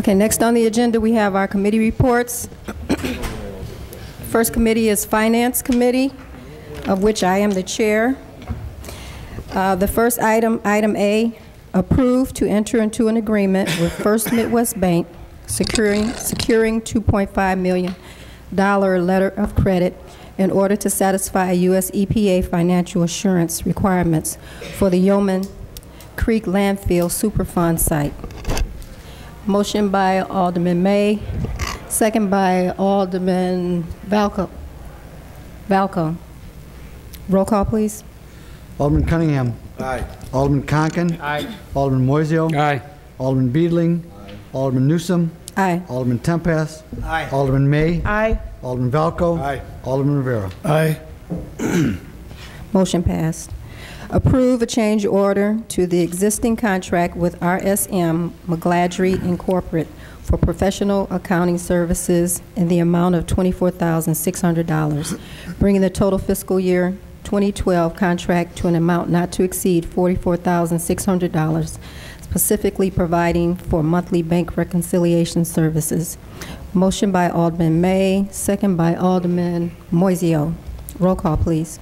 Okay, next on the agenda, we have our committee reports. First committee is Finance Committee, of which I am the chair. The first item, item A, approve to enter into an agreement with First Midwest Bank securing $2.5 million letter of credit in order to satisfy U.S. EPA financial assurance requirements for the Yeoman Creek Landfill Superfund site. Motion by Alderman May, second by Alderman Valco. Roll call, please. Alderman Cunningham. Aye. Alderman Conken. Aye. Alderman Moiseo. Aye. Alderman Beedling. Aye. Alderman Newsom. Aye. Alderman Tempest. Aye. Alderman May. Aye. Alderman Valco. Aye. Alderman Rivera. Aye. Motion passed. Approve a change order to the existing contract with RSM McGladrey Incorporated for professional accounting services in the amount of $24,600, bringing the total fiscal year 2012 contract to an amount not to exceed $44,600, specifically providing for monthly bank reconciliation services. Motion by Alderman May, second by Alderman Moiseo. Roll call, please.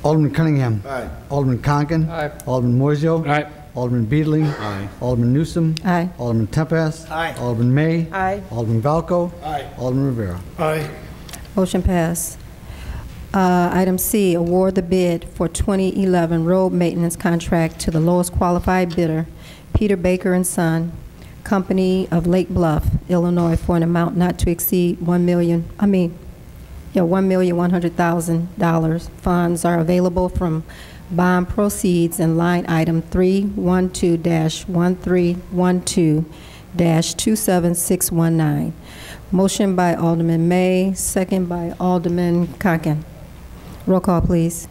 Alderman Cunningham. Aye. Alderman Conken. Aye. Alderman Moiseo. Aye. Alderman Beedling. Aye. Alderman Newsom. Aye. Alderman Tempest. Aye. Alderman May. Aye. Alderman Valco. Aye. Alderman Rivera. Aye. Motion passed. Item C, award the bid for 2011 road maintenance contract to the lowest qualified bidder, Peter Baker and Son, Company of Lake Bluff, Illinois, for an amount not to exceed $1,100,000. Funds are available from bond proceeds and line item 312-1312-27619. Motion by Alderman May, second by Alderman Conken. Roll call, please.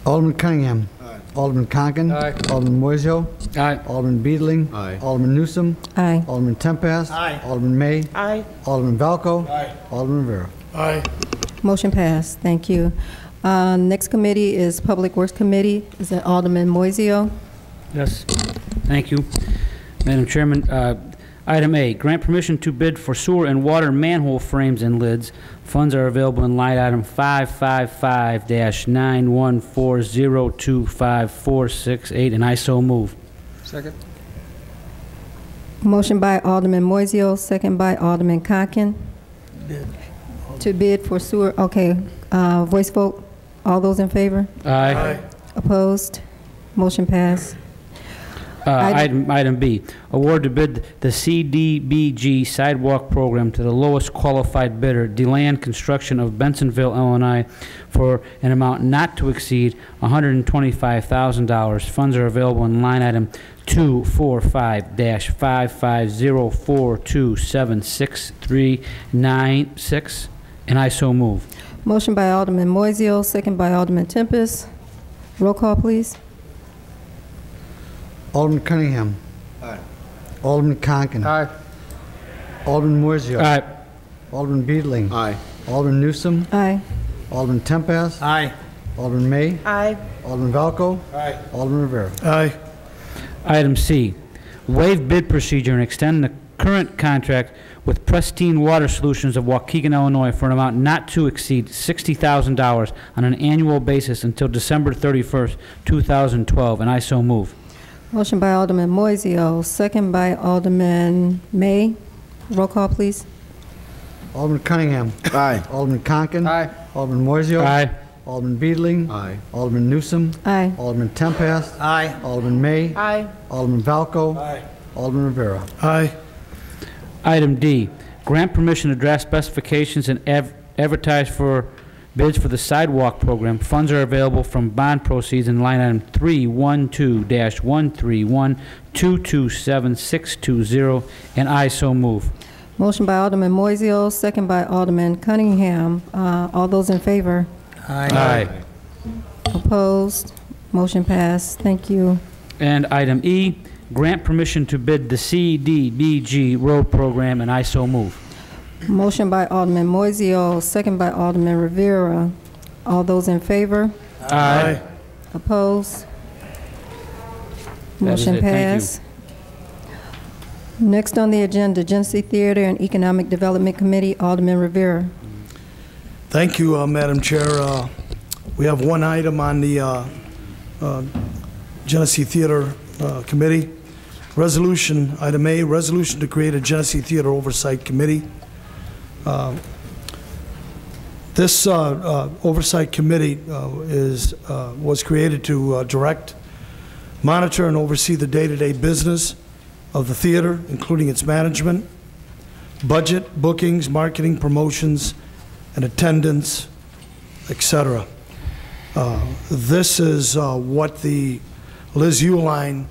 Alderman Cunningham. Aye. Alderman Conken. Aye. Alderman Moiseo. Aye. Alderman Beedling. Aye. Alderman Newsom. Aye. Alderman Tempest. Aye. Alderman May. Aye. Alderman Valco. Aye. Alderman Rivera. Aye. Motion passed. Thank you. Next committee is Public Works Committee. Is that Alderman Moiseo? Yes. Thank you. Madam Chairman, item A, grant permission to bid for sewer and water manhole frames and lids. Funds are available in line item 555-914025468, and I so move. Second. Motion by Alderman Moiseo, second by Alderman Conken. To bid for sewer, okay. Voice vote. All those in favor? Aye. Opposed? Motion passed. Item B, award to bid the CDBG sidewalk program to the lowest qualified bidder, DeLand Construction of Bensonville, Illinois, for an amount not to exceed $125,000. Funds are available in line item 245-55042763996, and I so move. Motion by Alderman Moiseo, second by Alderman Tempest. Roll call, please. Alderman Cunningham. Aye. Alderman Conken. Aye. Alderman Moiseo. Aye. Alderman Beedling. Aye. Alderman Newsom. Aye. Alderman Tempest. Aye. Alderman May. Aye. Alderman Valco. Aye. Alderman Rivera. Aye. Item C, waive bid procedure and extend the current contract with Pristine Water Solutions of Waukegan, Illinois for an amount not to exceed $60,000 on an annual basis until December 31st, 2012, and I so move. Motion by Alderman Moiseo, second by Alderman May. Roll call, please. Alderman Cunningham. Aye. Alderman Conken. Aye. Alderman Moiseo. Aye. Alderman Beedling. Aye. Alderman Newsom. Aye. Alderman Tempest. Aye. Alderman May. Aye. Alderman Valco. Aye. Alderman Rivera. Aye. Item D, grant permission to draft specifications and advertise for bids for the sidewalk program. Funds are available from bond proceeds in line item 312-131-227-620, and I so move. Motion by Alderman Moiseo, second by Alderman Cunningham. All those in favor? Aye. Opposed? Motion passed. Thank you. And item E, grant permission to bid the CDBG road program, and I so move. Motion by Alderman Moiseo, second by Alderman Rivera. All those in favor? Aye. Opposed? That is Motion it. Thank you. passed. Next on the agenda, Genesee Theater and Economic Development Committee, Alderman Rivera. Thank you, Madam Chair. We have one item on the Genesee Theater Committee. Resolution, item A, resolution to create a Genesee Theater Oversight Committee. This Oversight Committee was created to direct, monitor, and oversee the day-to-day business of the theater, including its management, budget, bookings, marketing, promotions, and attendance, etc. This is what the Liz Uline,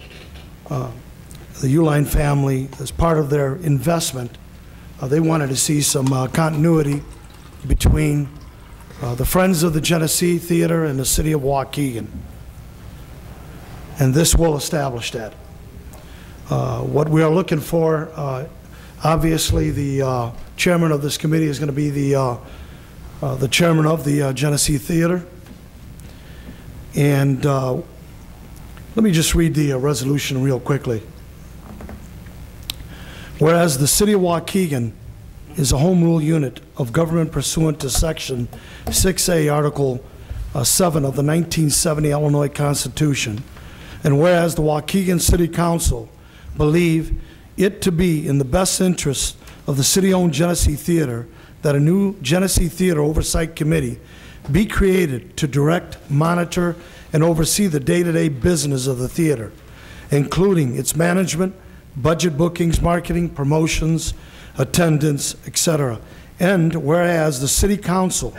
the Uline family, as part of their investment, they wanted to see some continuity between the Friends of the Genesee Theater and the City of Waukegan. And this will establish that. What we are looking for, obviously the chairman of this committee is going to be the chairman of the Genesee Theater. And let me just read the resolution real quickly. Whereas the City of Waukegan is a home rule unit of government pursuant to Section 6A, Article 7 of the 1970 Illinois Constitution, and whereas the Waukegan City Council believe it to be in the best interest of the city-owned Genesee Theater that a new Genesee Theater Oversight Committee be created to direct, monitor, and oversee the day-to-day business of the theater, including its management, budget, bookings, marketing, promotions, attendance, etc. And whereas the City Council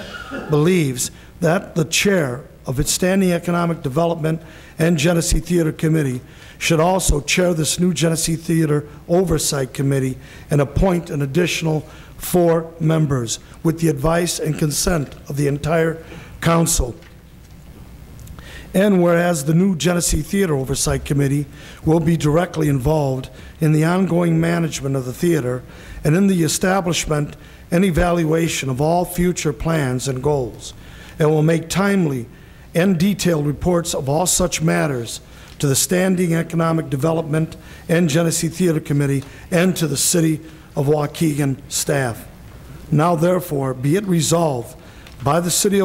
believes that the chair of its Standing Economic Development and Genesee Theater Committee should also chair this new Genesee Theater Oversight Committee and appoint an additional 4 members with the advice and consent of the entire council. And whereas the new Genesee Theater Oversight Committee will be directly involved in the ongoing management of the theater and in the establishment and evaluation of all future plans and goals, and will make timely and detailed reports of all such matters to the Standing Economic Development and Genesee Theater Committee and to the City of Waukegan staff. Now therefore be it resolved by the City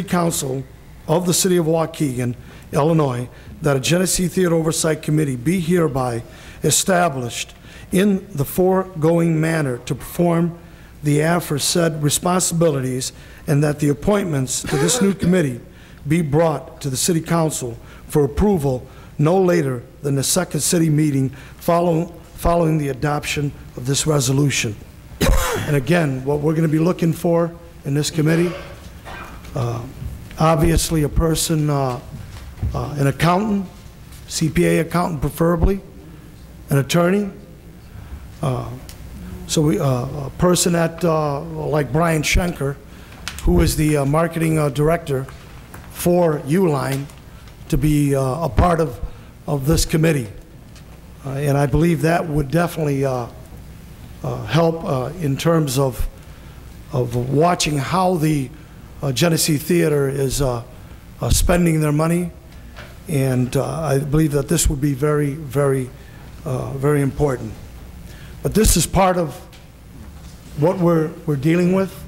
Council of the City of Waukegan, Illinois, that a Genesee Theater Oversight Committee be hereby established in the foregoing manner to perform the aforesaid responsibilities, and that the appointments to this new committee be brought to the City Council for approval no later than the second city meeting following the adoption of this resolution. And again, what we're going to be looking for in this committee, obviously a person, an accountant, CPA accountant preferably, an attorney, a person that, like Brian Schenker, who is the marketing director for Uline, to be a part of this committee. And I believe that would definitely help in terms of watching how the Genesee Theater is spending their money. And I believe that this would be very, very, very important. But this is part of what we're dealing with.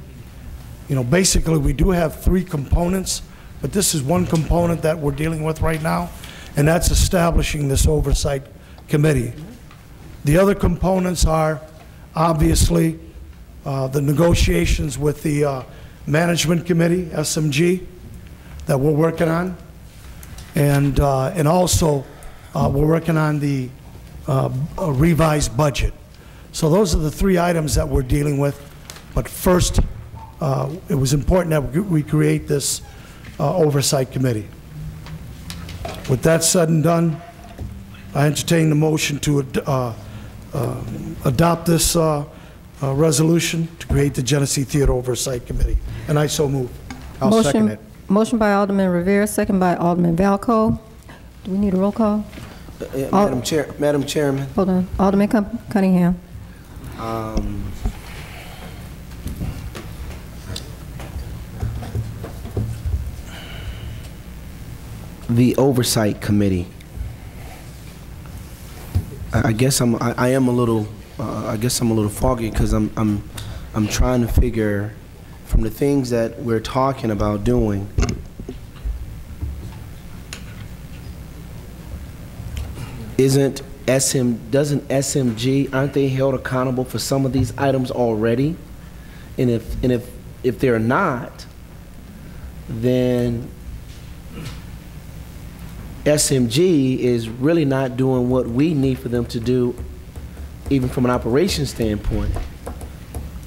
You know, basically we do have three components, but this is one component that we're dealing with right now, and that's establishing this oversight committee. The other components are obviously the negotiations with the management committee, SMG, that we're working on, and also we're working on the revised budget. So those are the three items that we're dealing with. But first, it was important that we create this oversight committee. With that said and done, I entertain the motion to adopt this resolution to create the Genesee Theater Oversight Committee. And I so move. I'll second it. Motion by Alderman Rivera, second by Alderman Valco. Do we need a roll call? Madam Chairman. Hold on. Alderman Cunningham. The Oversight Committee. I guess I am a little foggy because I'm trying to figure from the things that we're talking about doing. Doesn't SMG, aren't they held accountable for some of these items already? And if they're not, then SMG is really not doing what we need for them to do, even from an operations standpoint.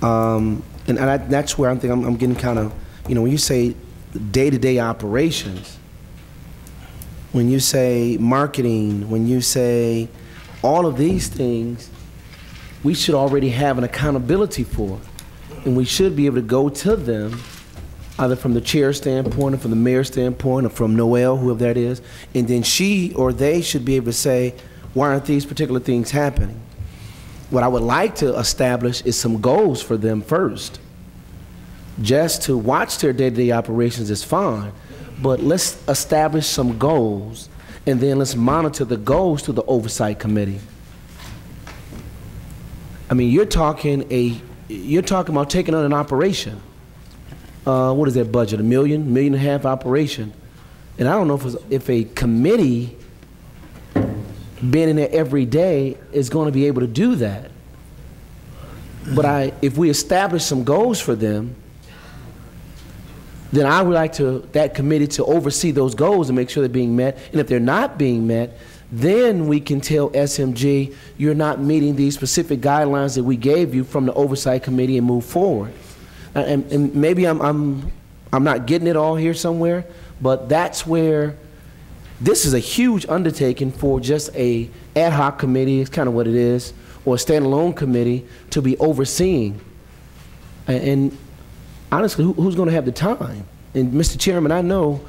And that's where I'm getting kind of, you know, when you say day-to-day operations, when you say marketing, when you say all of these things, we should already have an accountability for. And we should be able to go to them, either from the chair standpoint or from the mayor's standpoint or from Noel, whoever that is, and then she or they should be able to say, why aren't these particular things happening? What I would like to establish is some goals for them first. Just to watch their day-to-day operations is fine, but let's establish some goals, and then let's monitor the goals to the oversight committee. I mean, you're talking about taking on an operation. What is that budget? $1 million, $1.5 million operation, and I don't know if a committee being in there every day is going to be able to do that. But if we establish some goals for them, then I would like that committee to oversee those goals and make sure they're being met. And if they're not being met, then we can tell SMG, you're not meeting these specific guidelines that we gave you from the oversight committee, and move forward. And maybe I'm not getting it all here somewhere, but that's where this is a huge undertaking for just a ad hoc committee, it's kind of what it is, or a standalone committee to be overseeing. And honestly, who's going to have the time? And Mr. Chairman, I know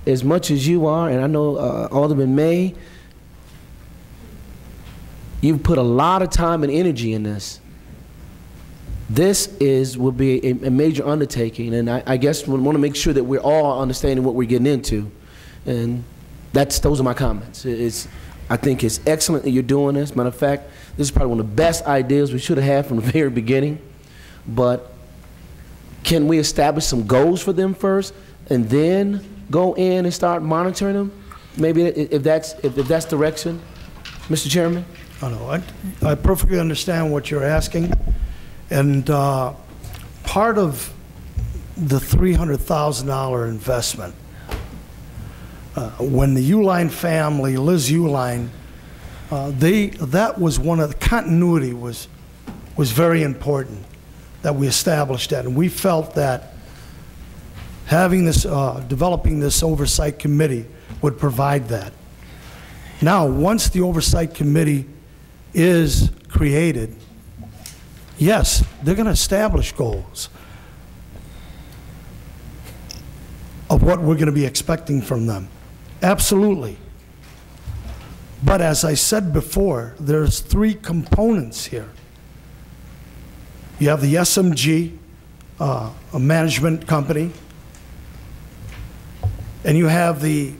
as much as you are, and I know Alderman May, you've put a lot of time and energy in this. This will be a major undertaking, and I guess we want to make sure that we're all understanding what we're getting into, and those are my comments. I think it's excellent that you're doing this. Matter of fact, this is probably one of the best ideas we should have had from the very beginning. But can we establish some goals for them first, and then go in and start monitoring them? Maybe if that's direction, Mr. Chairman. I perfectly understand what you're asking, and part of the $300,000 investment, when the Uline family, Liz Uline, that was one of the continuity was very important, that we established that, and we felt that having this, developing this oversight committee would provide that. Now, once the oversight committee is created, yes, they're going to establish goals of what we're going to be expecting from them. Absolutely. But as I said before, there's 3 components here. You have the SMG, a management company, and you have the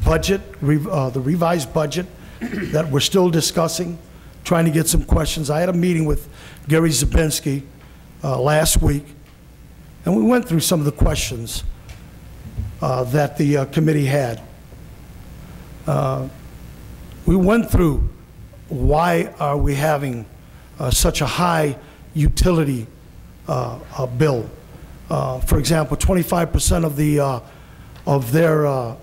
budget, the revised budget that we're still discussing, trying to get some questions. I had a meeting with Gary Zabinski last week, and we went through some of the questions that the committee had. We went through why are we having such a high utility bill. For example, 25% of their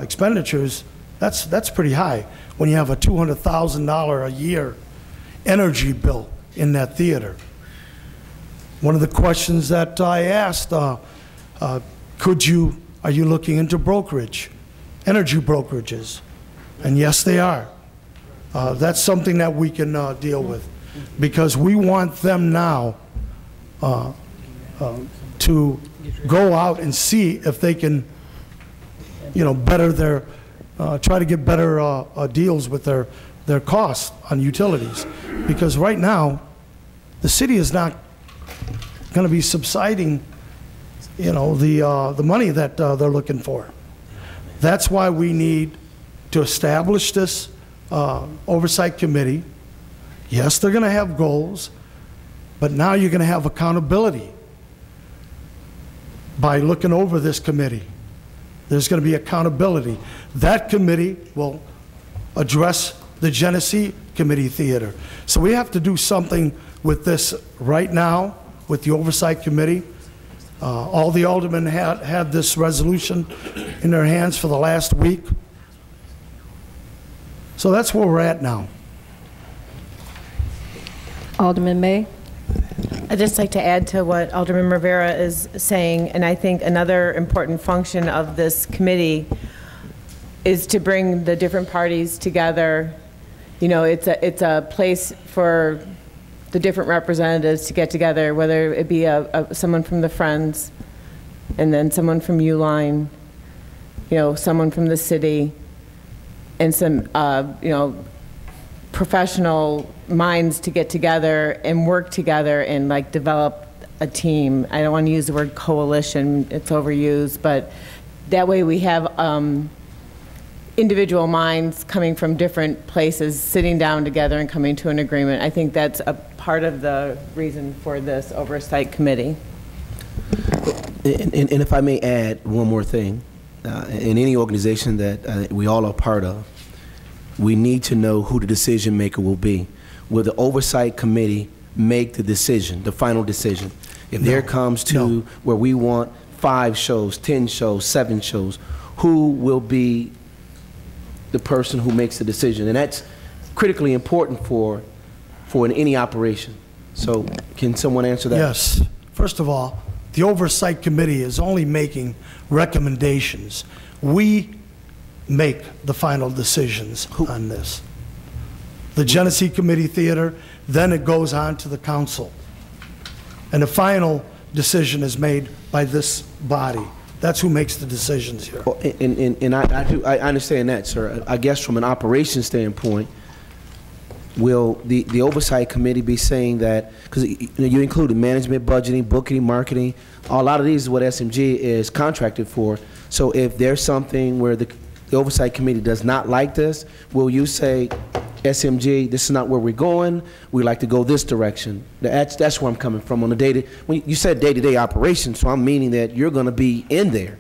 expenditures, that's pretty high when you have a $200,000 a year energy bill in that theater. One of the questions that I asked, are you looking into brokerage, energy brokerages? And yes, they are. That's something that we can deal with, because we want them now to go out and see if they can, better their, try to get better deals with their costs on utilities. Because right now, the city is not going to be subsiding, the money that they're looking for. That's why we need to establish this oversight committee. Yes, they're going to have goals, but now you're going to have accountability by looking over this committee. There's going to be accountability. That committee will address the Genesee Committee Theater. So we have to do something with this right now with the Oversight Committee. All the aldermen had this resolution in their hands for the last week. So that's where we're at now. Alderman May. I'd just like to add to what Alderman Rivera is saying, and I think another important function of this committee is to bring the different parties together. It's a place for the different representatives to get together, whether it be someone from the Friends, and then someone from Uline, someone from the city, and some professional minds to get together and work together and develop a team. I don't want to use the word coalition, it's overused, but that way we have individual minds coming from different places, sitting down together and coming to an agreement. I think that's a part of the reason for this oversight committee. And if I may add one more thing, in any organization that we all are part of, we need to know who the decision maker will be. Will the oversight committee make the decision, the final decision? If there comes to where we want 5 shows, 10 shows, 7 shows, who will be the person who makes the decision? And that's critically important for any operation. So can someone answer that? Yes. First of all, the oversight committee is only making recommendations. We make the final decisions on this. The Genesee Committee Theater, then it goes on to the council. And the final decision is made by this body, That's who makes the decisions here. Well, and I understand that, sir. I guess from an operations standpoint, will the oversight committee be saying that, because you included management, budgeting, booking, marketing, a lot of these is what SMG is contracted for. So if there's something where the oversight committee does not like this, will you say, SMG, this is not where we're going, we'd like to go this direction? That's where I'm coming from on the when you said day-to-day operations, so I'm meaning that you're going to be in there.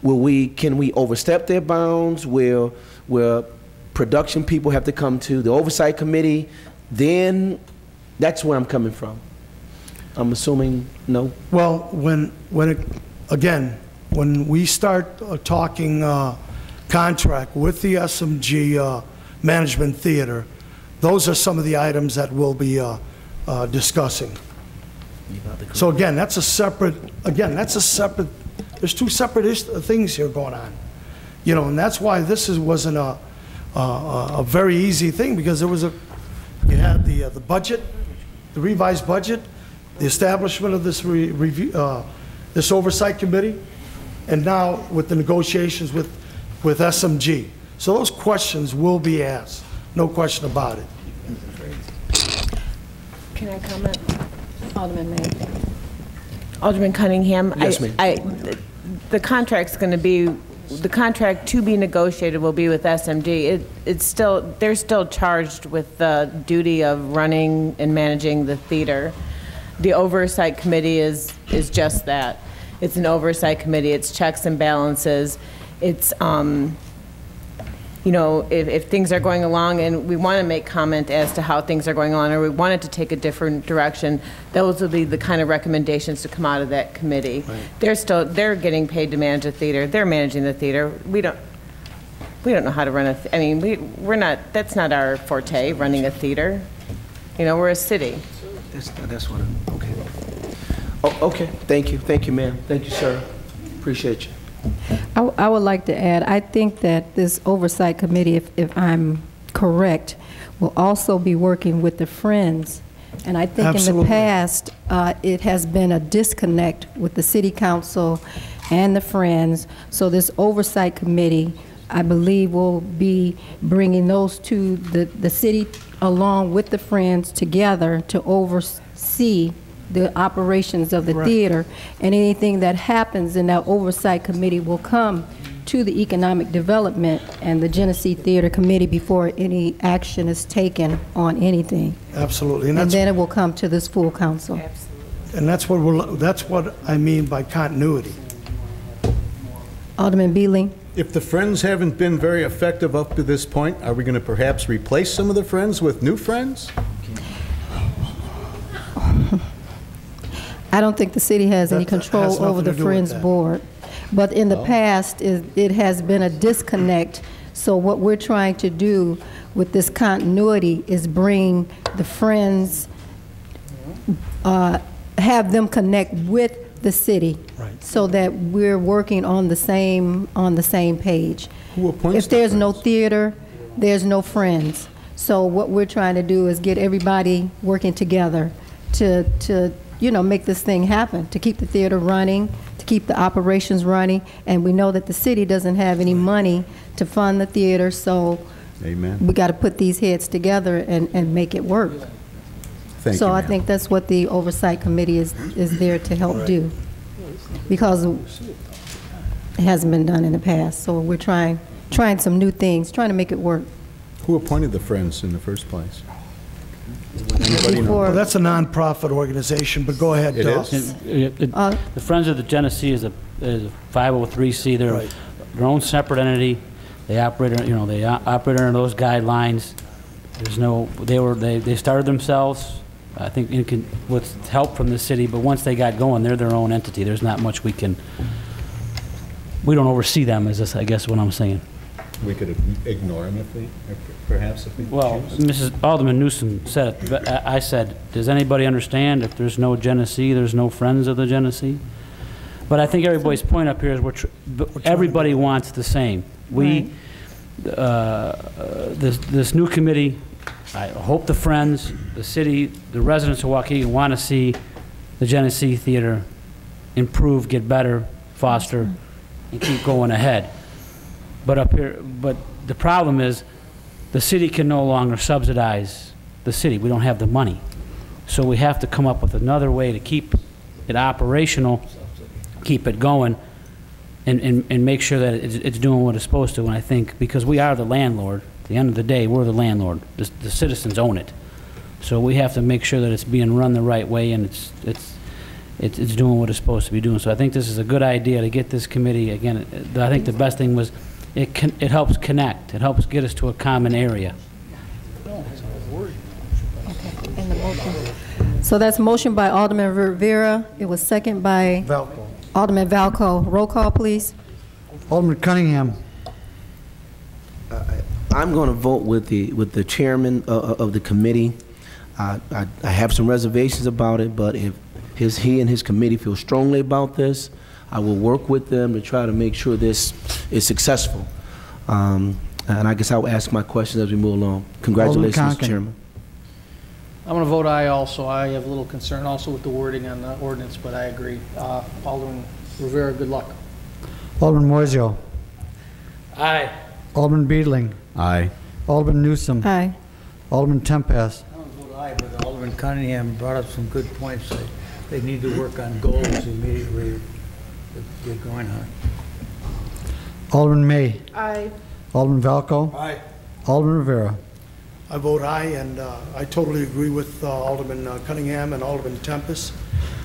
Can we overstep their bounds? Will production people have to come to the oversight committee? Then that's where I'm coming from. I'm assuming no? Well, when we start talking contract with the SMG Management Theater, those are some of the items that we'll be discussing. So again, that's a separate, there's two separate things here going on. You know, and that's why this wasn't a very easy thing, because you had the budget, the revised budget, the establishment of this this oversight committee, and now with the negotiations with SMG. So those questions will be asked, no question about it. Can I comment? Alderman May. Alderman Cunningham. Yes, ma'am. The contract's going to be, the contract to be negotiated will be with SMG. They're still charged with the duty of running and managing the theater. The oversight committee is just that. It's an oversight committee. It's checks and balances. It's you know, if things are going along and we want to make comment as to how things are going on, or we want it to take a different direction, those will be the kind of recommendations to come out of that committee. Right. They're getting paid to manage the theater. They're managing the theater. We don't know how to run we're not, that's not our forte, running a theater. You know, we're a city. That's what okay. Oh, okay, thank you, ma'am. Thank you, sir. Appreciate you. I would like to add, I think that this oversight committee, if I'm correct, will also be working with the Friends. And I think Absolutely. in the past, it has been a disconnect with the City Council and the Friends. So this oversight committee, I believe, will be bringing those two, the city along with the Friends together to oversee the operations of the theater, and anything that happens in that oversight committee will come to the Economic Development and the Genesee Theater Committee before any action is taken on anything. Absolutely. And then it will come to this full council. Absolutely. And that's what I mean by continuity. Alderman Beeling. If the Friends haven't been very effective up to this point, are we going to perhaps replace some of the Friends with new Friends? I don't think the city has any control over the Friends Board. But in the past, it has been a disconnect. So what we're trying to do with this continuity is bring the Friends, have them connect with the city, right, so that we're working on the same page. Who appoints if there's no theater, there's no Friends. So what we're trying to do is get everybody working together to you know, make this thing happen, to keep the theater running, to keep the operations running. And we know that the city doesn't have any money to fund the theater, so Amen. We got to put these heads together and make it work. Thank so you, I think that's what the oversight committee is there to help do, because it hasn't been done in the past. So we're trying some new things, trying to make it work. Who appointed the Friends in the first place? Well, that's a nonprofit organization, but go ahead. It is? The Friends of the Genesee is a 503c. They're their own separate entity. They operate, you know, they operate under those guidelines. There's no, they started themselves, I think, with help from the city. But once they got going, they're their own entity. There's not much we don't oversee them. Is this, I guess, what I'm saying? We could ignore them perhaps if we Well, choose. Alderman Newsom said it, but I said, does anybody understand if there's no Genesee, there's no Friends of the Genesee? But I think everybody's point up here is everybody wants the same. We, this new committee, I hope the Friends, the city, the residents of Waukegan want to see the Genesee Theater improve, get better foster, and keep going ahead. But up here, but the problem is, the city can no longer subsidize the city. We don't have the money. So we have to come up with another way to keep it operational, keep it going, and make sure that it's doing what it's supposed to. And I think, because we are the landlord, at the end of the day, we're the landlord. The citizens own it. So we have to make sure that it's being run the right way and it's doing what it's supposed to be doing. So I think this is a good idea to get this committee, again, I think the best thing was it helps connect. It helps get us to a common area. And the motion. So that's motion by Alderman Rivera. It was second by Alderman Valco. Roll call, please. Alderman Cunningham. I'm going to vote with the chairman of the committee. I have some reservations about it, but if he and his committee feel strongly about this, I will work with them to try to make sure this is successful. And I guess I'll ask my questions as we move along. Congratulations, Mr. Chairman. I'm going to vote aye also. I have a little concern also with the wording on the ordinance, but I agree. Alderman Rivera, good luck. Alderman Moiseo. Aye. Alderman Beedling. Aye. Alderman Newsom. Aye. Alderman Tempest. I don't vote aye, but Alderman Cunningham brought up some good points. They need to work on goals immediately to get going on it. Alderman May. Aye. Alderman Valco. Aye. Alderman Rivera. I vote aye, and I totally agree with Alderman Cunningham and Alderman Tempest.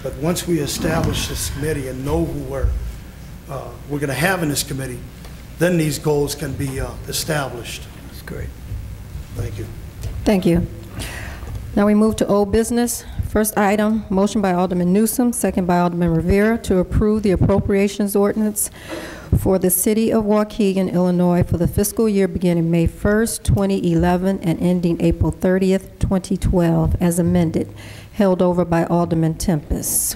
But once we establish this committee and know who we're going to have in this committee, then these goals can be established. That's great. Thank you. Thank you. Now we move to old business. First item, motion by Alderman Newsom, second by Alderman Rivera, to approve the appropriations ordinance for the city of Waukegan, Illinois, for the fiscal year beginning May 1st, 2011, and ending April 30th, 2012, as amended, held over by Alderman Tempest.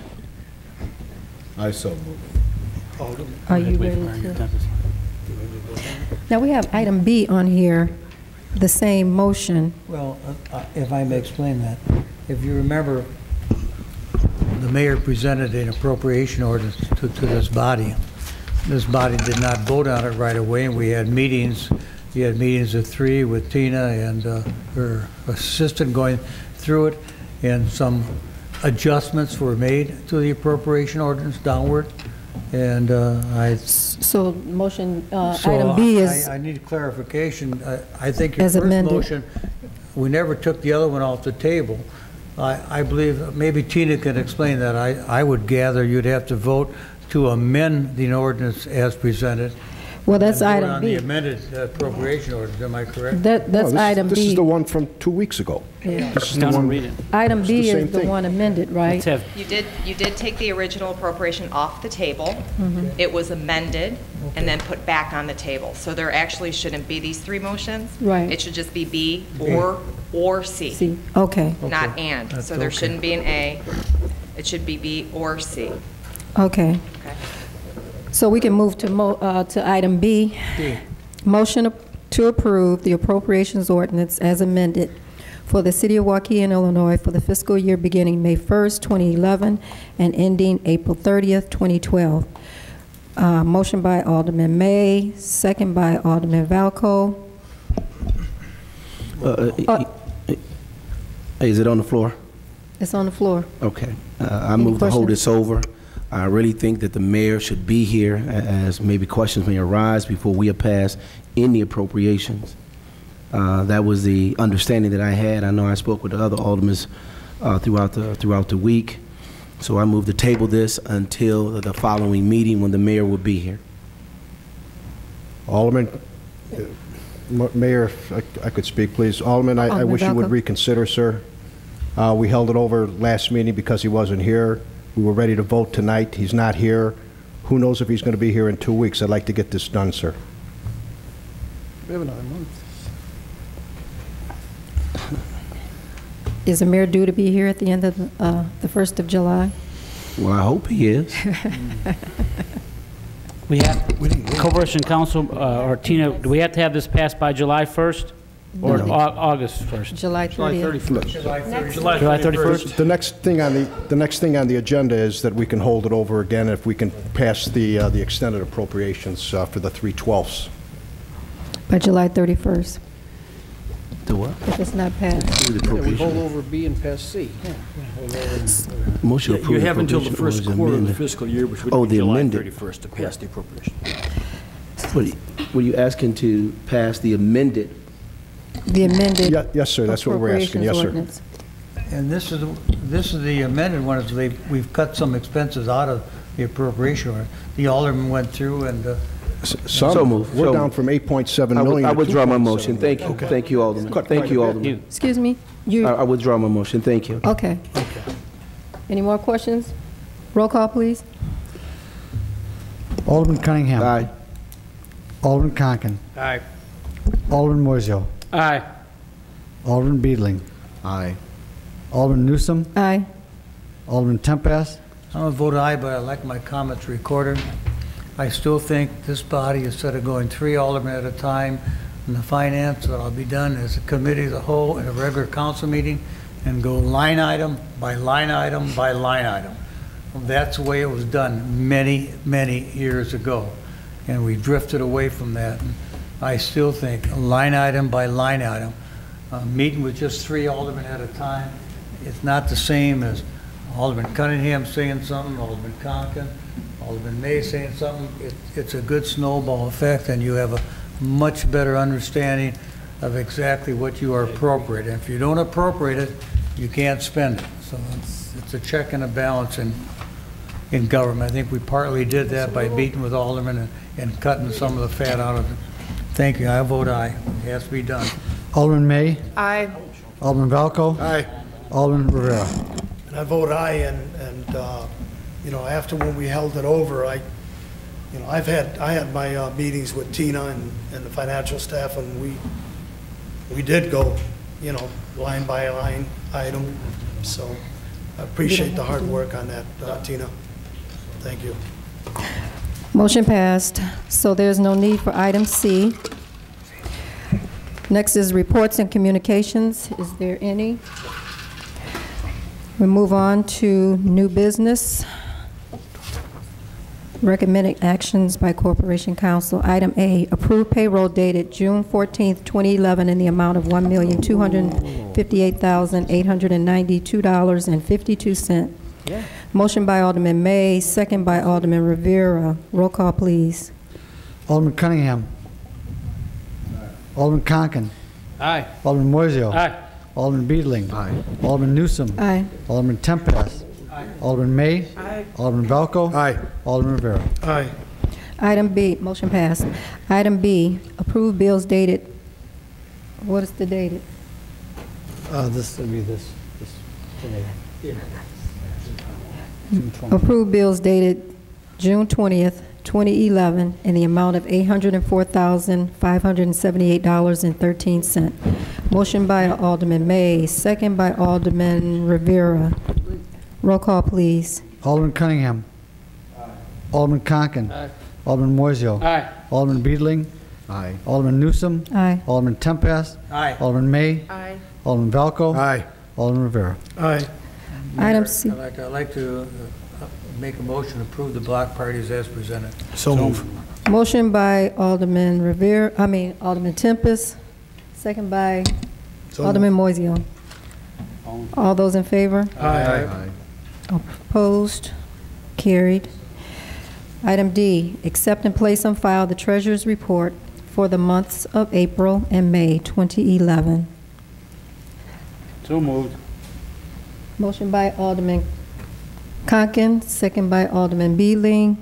I so move. Alderman. Are you ready to? Now we have item B on here, the same motion. Well, if I may explain that. If you remember, the mayor presented an appropriation ordinance to this body. This body did not vote on it right away, and we had meetings. We had meetings of 3 with Tina and her assistant going through it, and some adjustments were made to the appropriation ordinance downward. And So motion, item B is... I need clarification. I think your as first amended. motion, we never took the other one off the table. I believe, maybe Tina can explain that. I would gather you'd have to vote to amend the ordinance as presented. Well, that's and vote item on B. the amended appropriation ordinance, am I correct? That's item B. This is the one from 2 weeks ago. Yeah. This is the one. Read it. Item It's B the is same the thing. one amended, right? You did take the original appropriation off the table. Mhm. It was amended and then put back on the table. So there actually shouldn't be these 3 motions. Right. It should just be B or C. C. Okay. Not and. That's So there okay. shouldn't be an A. It should be B or C. Okay. Okay. So we can move to item B. Motion to approve the appropriations ordinance as amended for the city of Waukegan, Illinois, for the fiscal year beginning May 1st, 2011, and ending April 30th, 2012. Motion by Alderman May, second by Alderman Valco. Is it on the floor? It's on the floor. Okay. I move to hold questions? this over. I really think that the mayor should be here, as maybe questions may arise before we are passed in the appropriations. That was the understanding that I had. I know I spoke with the other aldermen throughout the week. So I move to table this until the following meeting when the mayor will be here. Alderman, Mayor, if I could speak, please. Alderman, I wish you would reconsider, sir. We held it over last meeting because he wasn't here. We were ready to vote tonight. He's not here. Who knows if he's going to be here in 2 weeks? I'd like to get this done, sir. We have another month. Is the mayor due to be here at the end of the 1st of July? Well, I hope he is. We have, Corporation Council, or Tina, do we have to have this passed by July 1st? Or No. August 1st? July 30th. July 31st. July 31st? The next thing on the agenda is that we can hold it over again if we can pass the extended appropriations for the 3/12. By July 31st, The what? if it's not passed. The We hold over B and pass C. Motion to approve You have until the appropriation first or is quarter of the amended? fiscal year, which would Oh, be the July amended. 31st, to pass the appropriation. Were you asking to pass the amended? The amended Yes, sir, that's what we're asking, yes, sir. appropriations And this is the amended one, is we've cut some expenses out of the appropriation order. The alderman went through and, So moved. We're So down moved. from 8.7 million I to withdraw my 2.7 motion. Thank you. million. Thank you, Alderman. Thank you, Alderman. Excuse me? You, I withdraw my motion. Thank you. okay. Any more questions? Roll call, please. Alderman Cunningham. Aye. Alderman Conken. Aye. Alderman Moiseo. Aye. Alderman Beedling. Aye. Alderman Newsom. Aye. Alderman Tempest. I'm going to vote aye, but I like my comments recorded. I still think this body, instead of going 3 aldermen at a time in the finance, that I'll be done as a committee as a whole in a regular council meeting and go line item by line item by line item. That's the way it was done many, many years ago. And we drifted away from that. And I still think line item by line item, meeting with just 3 aldermen at a time, it's not the same as Alderman Cunningham saying something, Alderman Conken, Alderman May saying something. It's a good snowball effect, and you have a much better understanding of exactly what you are appropriating. If you don't appropriate it, you can't spend it. So it's a check and a balance in government. I think we partly did that by meeting with aldermen and cutting some of the fat out of it. Thank you. I vote aye. It has to be done. Alderman May. Aye. Alderman Valco. Aye. Alderman Rivera. And I vote aye, and you know, after when we held it over, I had my meetings with Tina and the financial staff, and we did go, you know, line by line item. So I appreciate the hard work on that, Tina. Thank you. Motion passed. So there's no need for item C. Next is reports and communications. Is there any? We move on to new business. Recommended actions by Corporation Council. Item A, approve payroll dated June 14th, 2011 in the amount of $1,258,892.52. Yeah. Motion by Alderman May, second by Alderman Rivera. Roll call, please. Alderman Cunningham. Alderman Conken. Aye. Alderman Moiseo. Aye. Alderman Beedling. Aye. Alderman Newsom. Aye. Alderman Tempest. Alderman May. Aye. Alderman Valco. Aye. Alderman Rivera. Aye. Item B, motion passed. Item B, approve bills dated, what is the dated? This would be this today. Approve bills dated June 20th, 2011, in the amount of $804,578.13. Motion by Alderman May, second by Alderman Rivera. Roll call, please. Alderman Cunningham. Alderman Conken. Alderman Moiseo. Aye. Alderman Beedling. Aye. Alderman Newsom. Aye. Alderman Tempest. Aye. Alderman May. Aye. Alderman Valco. Aye. Alderman Rivera. Aye. Item C. I'd like to make a motion to approve the block parties as presented. So move. Motion by Alderman Alderman Tempest, second by Alderman Moiseo. All those in favor? Aye. Opposed? Carried. Item D, accept and place on file the Treasurer's Report for the months of April and May 2011. So moved. Motion by Alderman Conken, second by Alderman Beedling.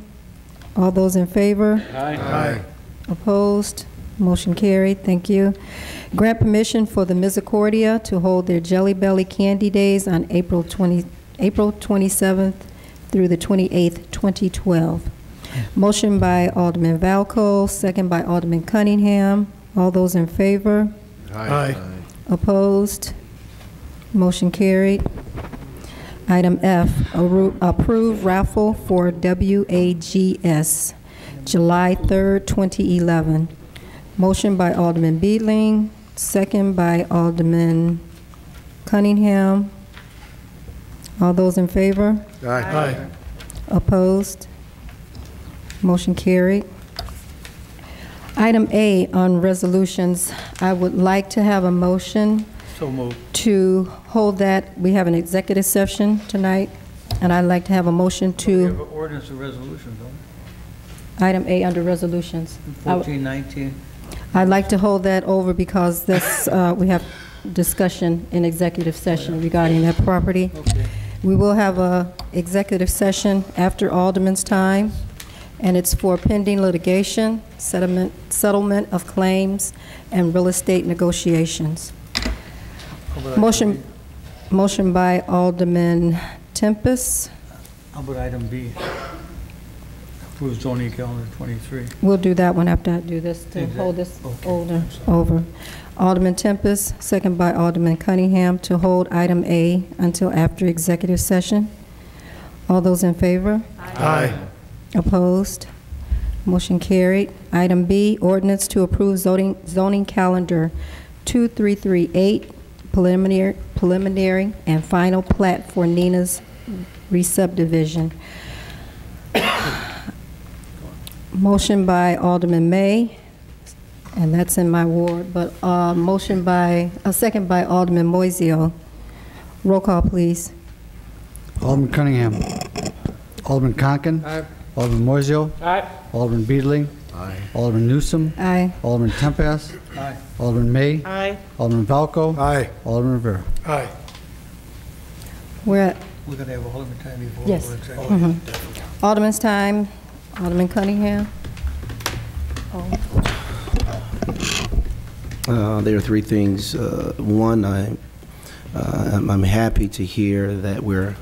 All those in favor? Aye. Opposed? Motion carried. Thank you. Grant permission for the Misericordia to hold their Jelly Belly Candy Days on April 27th through the 28th, 2012. Motion by Alderman Valco, second by Alderman Cunningham. All those in favor? Aye. Opposed? Motion carried. Item F, approve raffle for WAGS, July 3rd, 2011. Motion by Alderman Beedling, second by Alderman Cunningham. All those in favor? Aye. Opposed? Motion carried. Item A on resolutions, I would like to have a motion So moved. to hold that. We have an executive session tonight, and I'd like to have a motion We have to an ordinance and resolution, don't item A under resolutions. we? 14, 19. I'd like to hold that over because this, we have discussion in executive session regarding that property. Okay. We will have a executive session after Alderman's time, and it's for pending litigation, settlement of claims, and real estate negotiations. Motion by Alderman Tempest. How about item B? Approved zoning calendar 23. We'll do that one after I do this, to hold this over. Alderman Tempest, second by Alderman Cunningham, to hold item A until after executive session. All those in favor? Aye. Opposed? Motion carried. Item B, ordinance to approve zoning calendar 2338, preliminary and final plat for Nina's re-subdivision. Motion by Alderman May, and that's in my ward, but second by Alderman Moiseo. Roll call, please. Alderman Cunningham. Alderman Conken. Aye. Alderman Moiseo. Aye. Alderman Beedling. Aye. Alderman Newsom. Aye. Alderman Tempest. Aye. Alderman May. Aye. Alderman Valco. Aye. Alderman Rivera. Aye. We're at, We're going to have Alderman time before. yes. we're executive. Alderman's time. Alderman Cunningham. There are three things. One, I'm happy to hear that we're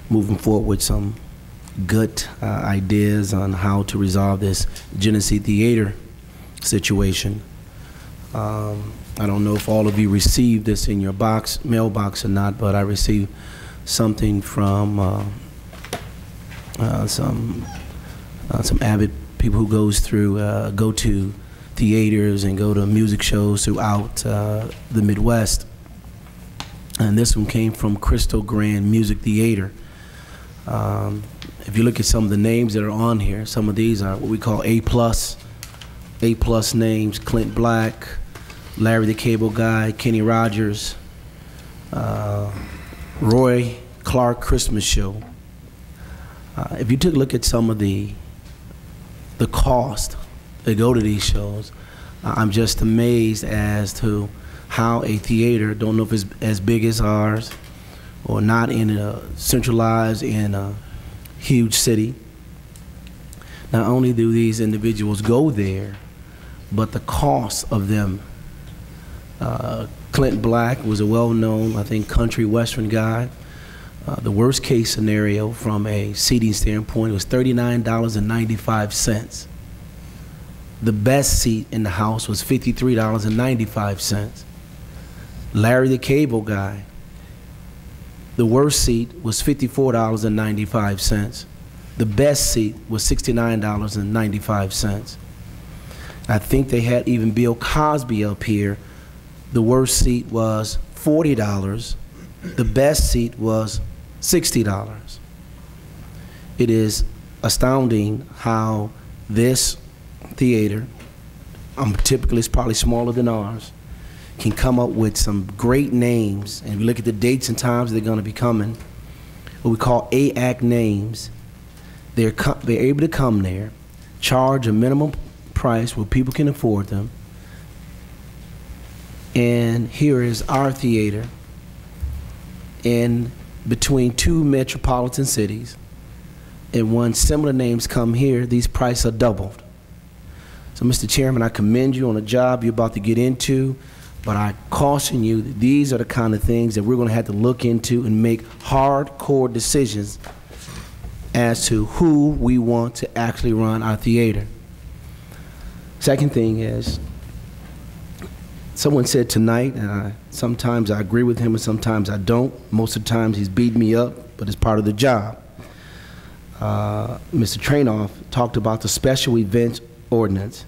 moving forward with some good ideas on how to resolve this Genesee Theater situation. I don't know if all of you received this in your mailbox or not, but I received something from some avid people who go to theaters and go to music shows throughout the Midwest. And this one came from Crystal Grand Music Theater. If you look at some of the names that are on here, some of these are what we call A+ names: Clint Black, Larry the Cable Guy, Kenny Rogers, Roy Clark Christmas Show. If you took a look at some of the cost that go to these shows, I'm just amazed as to how a theater, don't know if it's as big as ours or not centralized in a huge city. Not only do these individuals go there, but the cost of them. Clint Black was a well-known, I think, country western guy. The worst case scenario from a seating standpoint was $39.95. The best seat in the house was $53.95. Larry the Cable Guy, the worst seat was $54.95. The best seat was $69.95. I think they had even Bill Cosby up here. The worst seat was $40. The best seat was $60. It is astounding how this theater, typically it's probably smaller than ours, can come up with some great names. And if you look at the dates and times they're going to be coming, what we call A-Act names, they're able to come there, charge a minimum price where people can afford them. And here is our theater in between two metropolitan cities. And when similar names come here, these prices are doubled. So, Mr. Chairman, I commend you on the job you're about to get into, but I caution you that these are the kind of things that we're going to have to look into and make hardcore decisions as to who we want to actually run our theater. Second thing is, someone said tonight, and sometimes I agree with him and sometimes I don't. Most of the times he's beat me up, but it's part of the job. Mr. Trainoff talked about the special events ordinance,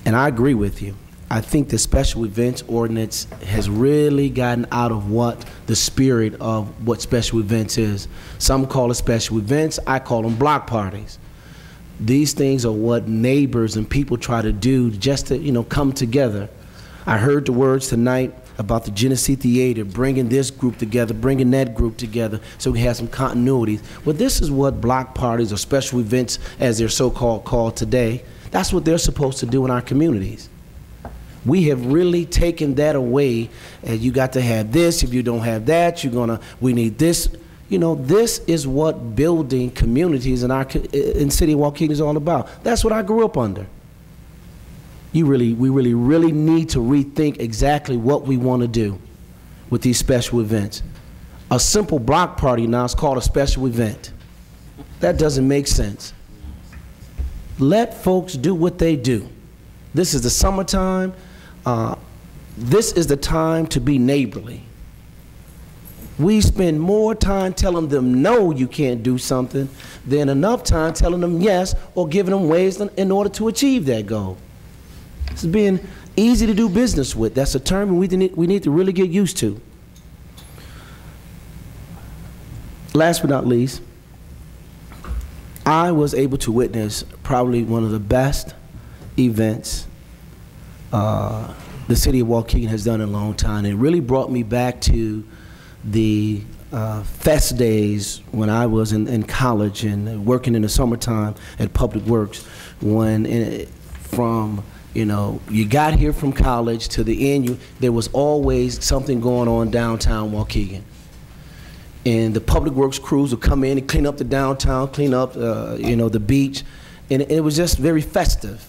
and I agree with you. I think the special events ordinance has really gotten out of what the spirit of what special events is. Some call it special events, I call them block parties. These things are what neighbors and people try to do just to, you know, come together. I heard the words tonight about the Genesee Theater, bringing this group together, bringing that group together, so we have some continuities. Well, this is what block parties or special events, as they're so-called called today, that's what they're supposed to do in our communities. We have really taken that away, and you got to have this. If you don't have that, we need this. You know, this is what building communities in City of Waukegan is all about. That's what I grew up under. We really need to rethink exactly what we want to do with these special events. A simple block party now is called a special event. That doesn't make sense. Let folks do what they do. This is the summertime. This is the time to be neighborly. We spend more time telling them no, you can't do something, than enough time telling them yes or giving them ways in order to achieve that goal. It's being easy to do business with. That's a term we need to really get used to. Last but not least, I was able to witness probably one of the best events the City of Waukegan has done in a long time. It really brought me back to the fest days when I was in college and working in the summertime at Public Works, when from, you know, you got here from college to the end, there was always something going on downtown Waukegan. And the Public Works crews would come in and clean up the downtown, clean up, you know, the beach, and it was just very festive.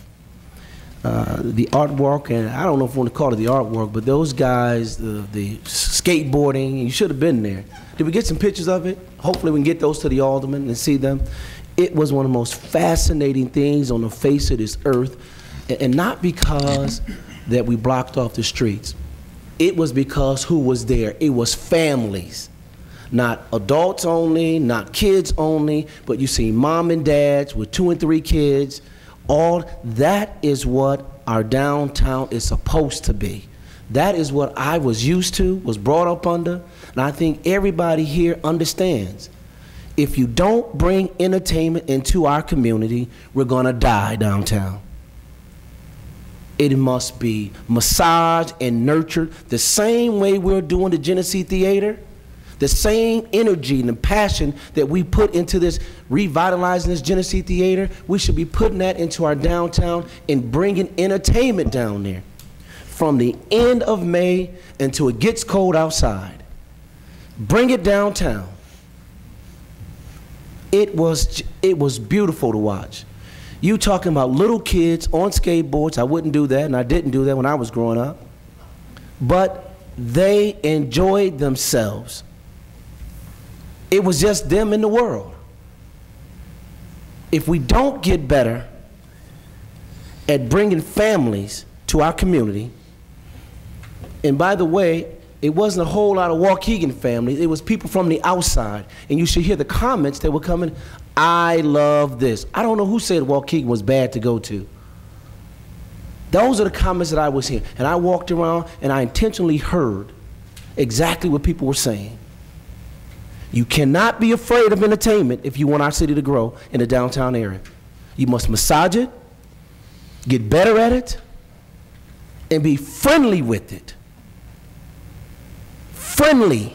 The artwork, and I don't know if we want to call it the artwork, but those guys, the skateboarding, you should have been there. Did we get some pictures of it? Hopefully we can get those to the aldermen and see them. It was one of the most fascinating things on the face of this earth, and not because that we blocked off the streets. It was because who was there? It was families. Not adults only, not kids only, but you see mom and dads with 2 and 3 kids. All that is what our downtown is supposed to be. That is what I was used to, was brought up under, and I think everybody here understands. If you don't bring entertainment into our community, we're gonna die downtown. It must be massaged and nurtured the same way we're doing the Genesee Theater. The same energy and the passion that we put into this, revitalizing this Genesee Theater, we should be putting that into our downtown and bringing entertainment down there from the end of May until it gets cold outside. Bring it downtown. It was beautiful to watch. You talking about little kids on skateboards. I wouldn't do that, and I didn't do that when I was growing up. But they enjoyed themselves. It was just them in the world. If we don't get better at bringing families to our community, and by the way, it wasn't a whole lot of Waukegan families, it was people from the outside, and you should hear the comments that were coming. I love this. I don't know who said Waukegan was bad to go to. Those are the comments that I was hearing, and I walked around and I intentionally heard exactly what people were saying. You cannot be afraid of entertainment if you want our city to grow in the downtown area. You must massage it, get better at it, and be friendly with it. Friendly.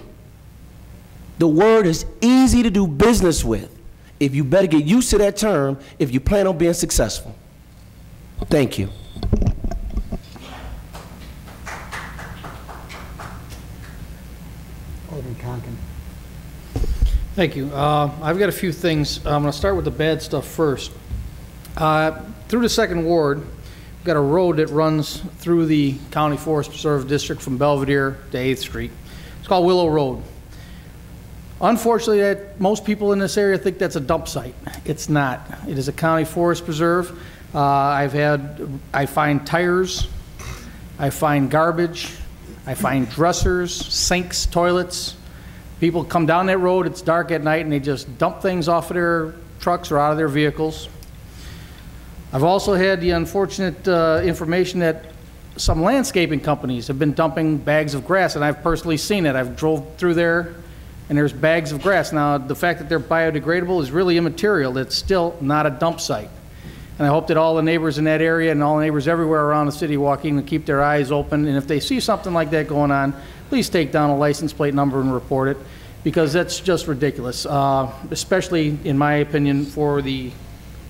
The word is easy to do business with. If you better get used to that term if you plan on being successful. Thank you. Alderman Conkin. Thank you. I've got a few things. I'm going to start with the bad stuff first. Through the Second Ward, we've got a road that runs through the County Forest Preserve District from Belvedere to 8th Street. It's called Willow Road. Unfortunately, most people in this area think that's a dump site. It's not. It is a county forest preserve. I find tires, I find garbage, I find dressers, sinks, toilets. People come down that road, it's dark at night, and they just dump things off of their trucks or out of their vehicles. I've also had the unfortunate information that some landscaping companies have been dumping bags of grass, and I've personally seen it. I've drove through there, and there's bags of grass. Now, the fact that they're biodegradable is really immaterial. It's still not a dump site. And I hope that all the neighbors in that area and all the neighbors everywhere around the city of Waukegan keep their eyes open. And if they see something like that going on, please take down a license plate number and report it, because that's just ridiculous, especially, in my opinion, for the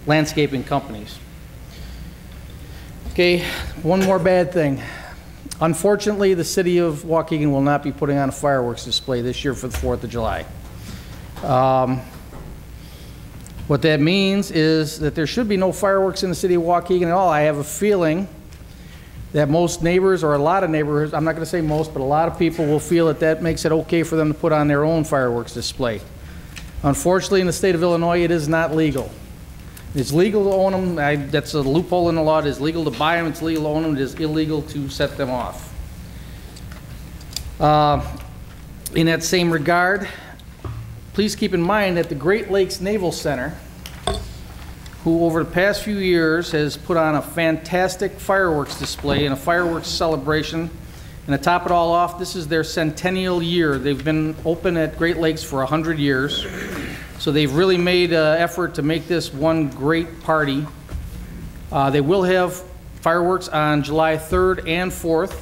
landscaping companies. Okay, one more bad thing. Unfortunately, the city of Waukegan will not be putting on a fireworks display this year for the 4th of July. What that means is that there should be no fireworks in the city of Waukegan at all. I have a feeling that most neighbors, or a lot of neighborhoods, I'm not going to say most, but a lot of people will feel that that makes it okay for them to put on their own fireworks display. Unfortunately, in the state of Illinois, it is not legal. It's legal to own them. That's a loophole in the law. It is legal to buy them. It's legal to own them. It is illegal to set them off. In that same regard, please keep in mind that the Great Lakes Naval Center, who over the past few years has put on a fantastic fireworks display and a fireworks celebration, and to top it all off, this is their centennial year. They've been open at Great Lakes for 100 years. So they've really made an effort to make this one great party. They will have fireworks on July 3rd and 4th,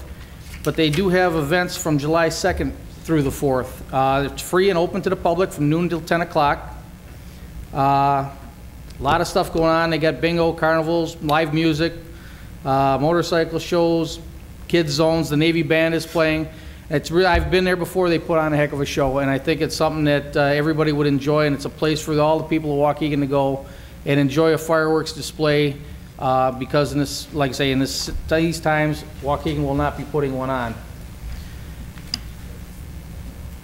but they do have events from July 2nd through the 4th. It's free and open to the public from noon till 10 o'clock. A lot of stuff going on. They got bingo, carnivals, live music, motorcycle shows, kids zones. The Navy band is playing. It's really, I've been there before. They put on a heck of a show, and I think it's something that everybody would enjoy, and it's a place for all the people of Waukegan to go and enjoy a fireworks display, because in this, like I say, in these times, Waukegan will not be putting one on.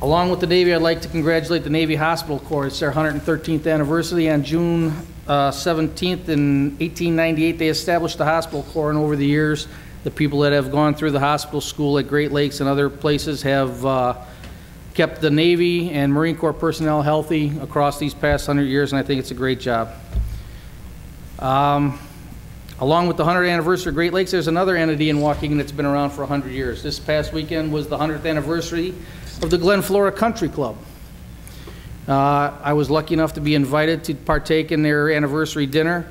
Along with the Navy, I'd like to congratulate the Navy Hospital Corps. It's their 113th anniversary. On June 17th in 1898, they established the Hospital Corps, and over the years, the people that have gone through the hospital school at Great Lakes and other places have kept the Navy and Marine Corps personnel healthy across these past 100 years, and I think it's a great job. Along with the 100th anniversary of Great Lakes, there's another entity in Waukegan that's been around for 100 years. This past weekend was the 100th anniversary of the Glen Flora Country Club. I was lucky enough to be invited to partake in their anniversary dinner.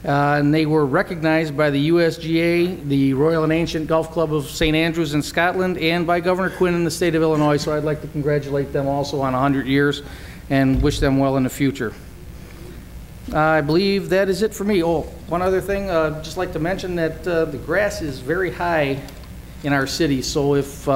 And they were recognized by the USGA, the Royal and Ancient Golf Club of St. Andrews in Scotland, and by Governor Quinn in the state of Illinois. So I'd like to congratulate them also on 100 years and wish them well in the future. I believe that is it for me. Oh, one other thing, I'd just like to mention that the grass is very high in our city. So if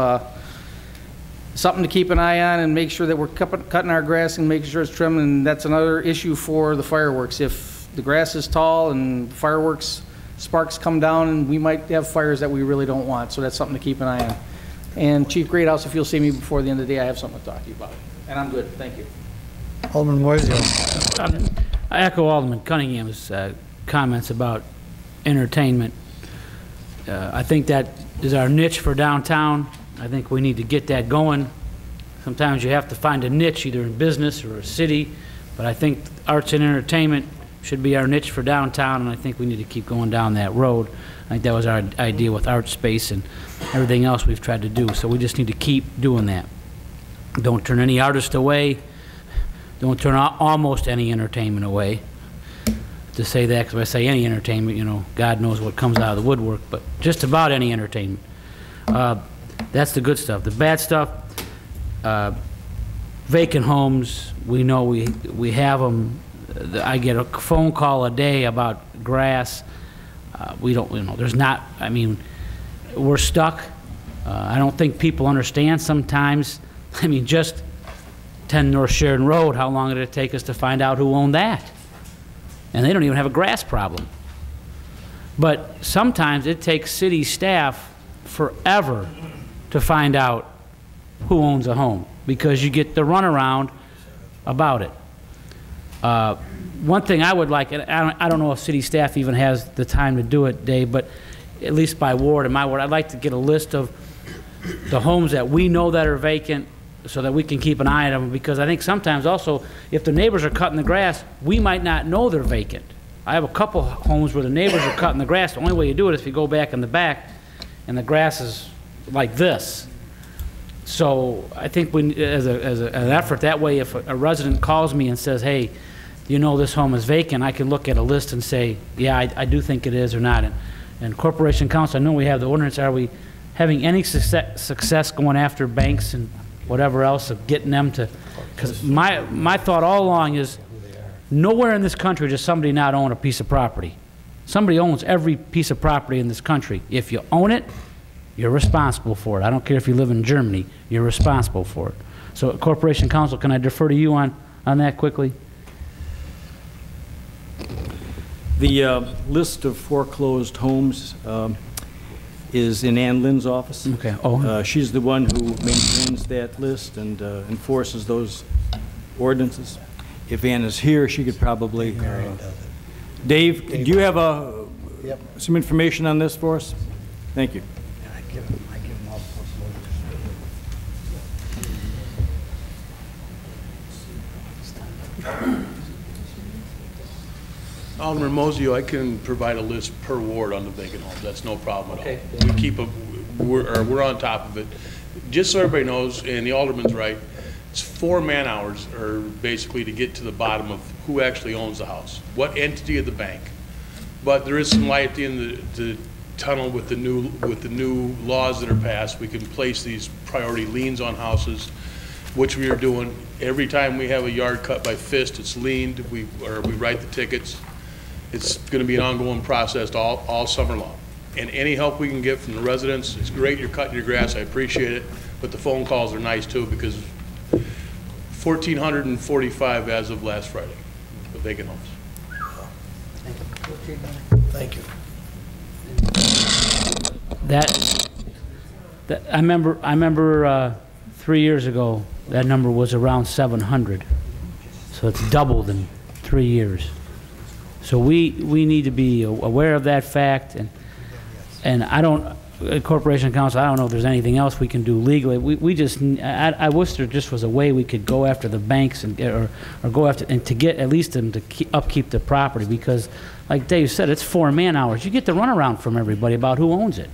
something to keep an eye on and make sure that we're cutting our grass and making sure it's trimmed, and that's another issue for the fireworks. If the grass is tall and fireworks sparks come down, and we might have fires that we really don't want. So that's something to keep an eye on. And Chief Greathouse, if you'll see me before the end of the day, I have something to talk to you about. And I'm good. Thank you. Alderman Moiseo. I echo Alderman Cunningham's comments about entertainment. I think that is our niche for downtown. I think we need to get that going. Sometimes you have to find a niche, either in business or a city, but I think arts and entertainment should be our niche for downtown, and I think we need to keep going down that road. I think that was our idea with Art Space and everything else we've tried to do, so we just need to keep doing that. Don't turn any artist away. Don't turn almost any entertainment away. To say that, because if I say any entertainment, you know, God knows what comes out of the woodwork, but just about any entertainment. That's the good stuff. The bad stuff, vacant homes, we know we have them. I get a phone call a day about grass. We don't, you know, there's not, I mean, we're stuck. I don't think people understand sometimes. I mean, just 10 North Sheridan Road, how long did it take us to find out who owned that? And they don't even have a grass problem. But sometimes it takes city staff forever to find out who owns a home, because you get the runaround about it. One thing I would like, and I don't know if city staff even has the time to do it, Dave, but at least by ward, in my ward, I'd like to get a list of the homes that we know that are vacant so that we can keep an eye on them, because I think sometimes also, if the neighbors are cutting the grass, we might not know they're vacant. I have a couple homes where the neighbors are cutting the grass. The only way you do it is if you go back in the back and the grass is like this. So I think we, as an effort, that way if a resident calls me and says, hey, you know this home is vacant, I can look at a list and say, yeah, I do think it is or not. And Corporation Counsel, I know we have the ordinance. Are we having any success going after banks and whatever else of getting them to, because my thought all along is nowhere in this country does somebody not own a piece of property. Somebody owns every piece of property in this country. If you own it, you're responsible for it. I don't care if you live in Germany, you're responsible for it. So Corporation Counsel, can I defer to you on that quickly? The list of foreclosed homes is in Ann Lynn's office. Okay. Oh. She's the one who maintains that list and enforces those ordinances. If Ann is here, she could probably. Dave, do you have some information on this for us? Thank you. Alderman Mosio, I can provide a list per ward on the vacant homes. That's no problem at all. We keep we're on top of it. Just so everybody knows, and the Alderman's right, it's 4 man-hours or basically to get to the bottom of who actually owns the house, what entity of the bank. But there is some light at the end of the tunnel with the new laws that are passed. We can place these priority liens on houses, which we are doing. Every time we have a yard cut by fist, it's liened. We write the tickets. It's going to be an ongoing process all summer long. And any help we can get from the residents, it's great you're cutting your grass, I appreciate it, but the phone calls are nice too, because 1,445 as of last Friday, the vacant homes. Thank you. I remember 3 years ago, that number was around 700. So it's doubled in 3 years. So we need to be aware of that fact, and I don't, Corporation Counsel, I don't know if there's anything else we can do legally. We just, I wish there just was a way we could go after the banks and or go after, and to get at least them to upkeep the property, because like Dave said, it's 4 man-hours. You get the runaround from everybody about who owns it.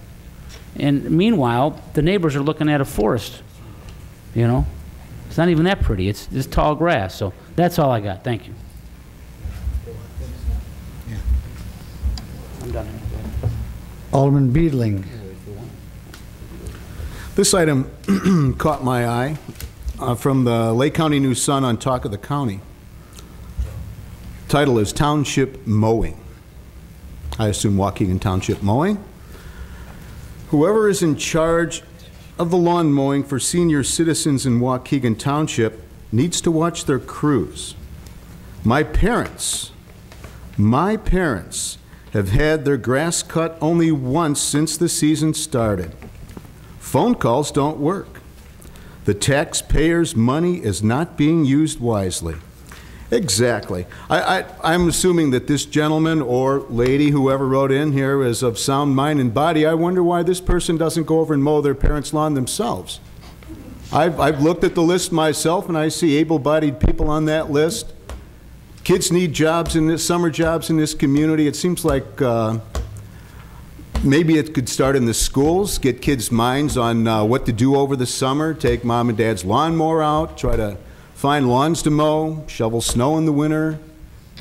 And meanwhile, the neighbors are looking at a forest, you know? It's not even that pretty. It's just tall grass. So that's all I got. Thank you. I'm done. Alderman Beedling. This item caught my eye from the Lake County News Sun on Talk of the County. Title is Township Mowing. I assume Waukegan Township Mowing. Whoever is in charge of the lawn mowing for senior citizens in Waukegan Township needs to watch their crews. My parents have had their grass cut only once since the season started. Phone calls don't work. The taxpayers' money is not being used wisely. Exactly. I'm assuming that this gentleman or lady, whoever wrote in here, is of sound mind and body. I wonder why this person doesn't go over and mow their parents' lawn themselves. I've looked at the list myself, and I see able-bodied people on that list. Kids need jobs in this, summer jobs in this community. It seems like maybe it could start in the schools, get kids' minds on what to do over the summer, take mom and dad's lawnmower out, try to find lawns to mow, shovel snow in the winter,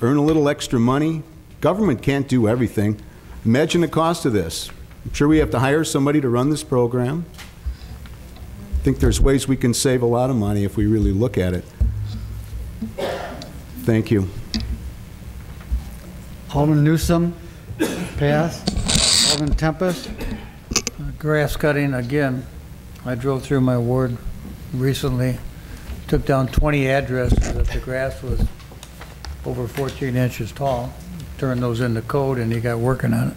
earn a little extra money. Government can't do everything. Imagine the cost of this. I'm sure we have to hire somebody to run this program. I think there's ways we can save a lot of money if we really look at it. Thank you. Alderman Newsom, pass. Alderman Tempest. Grass cutting, again, I drove through my ward recently, took down 20 addresses that the grass was over 14 inches tall, turned those into code, and he got working on it.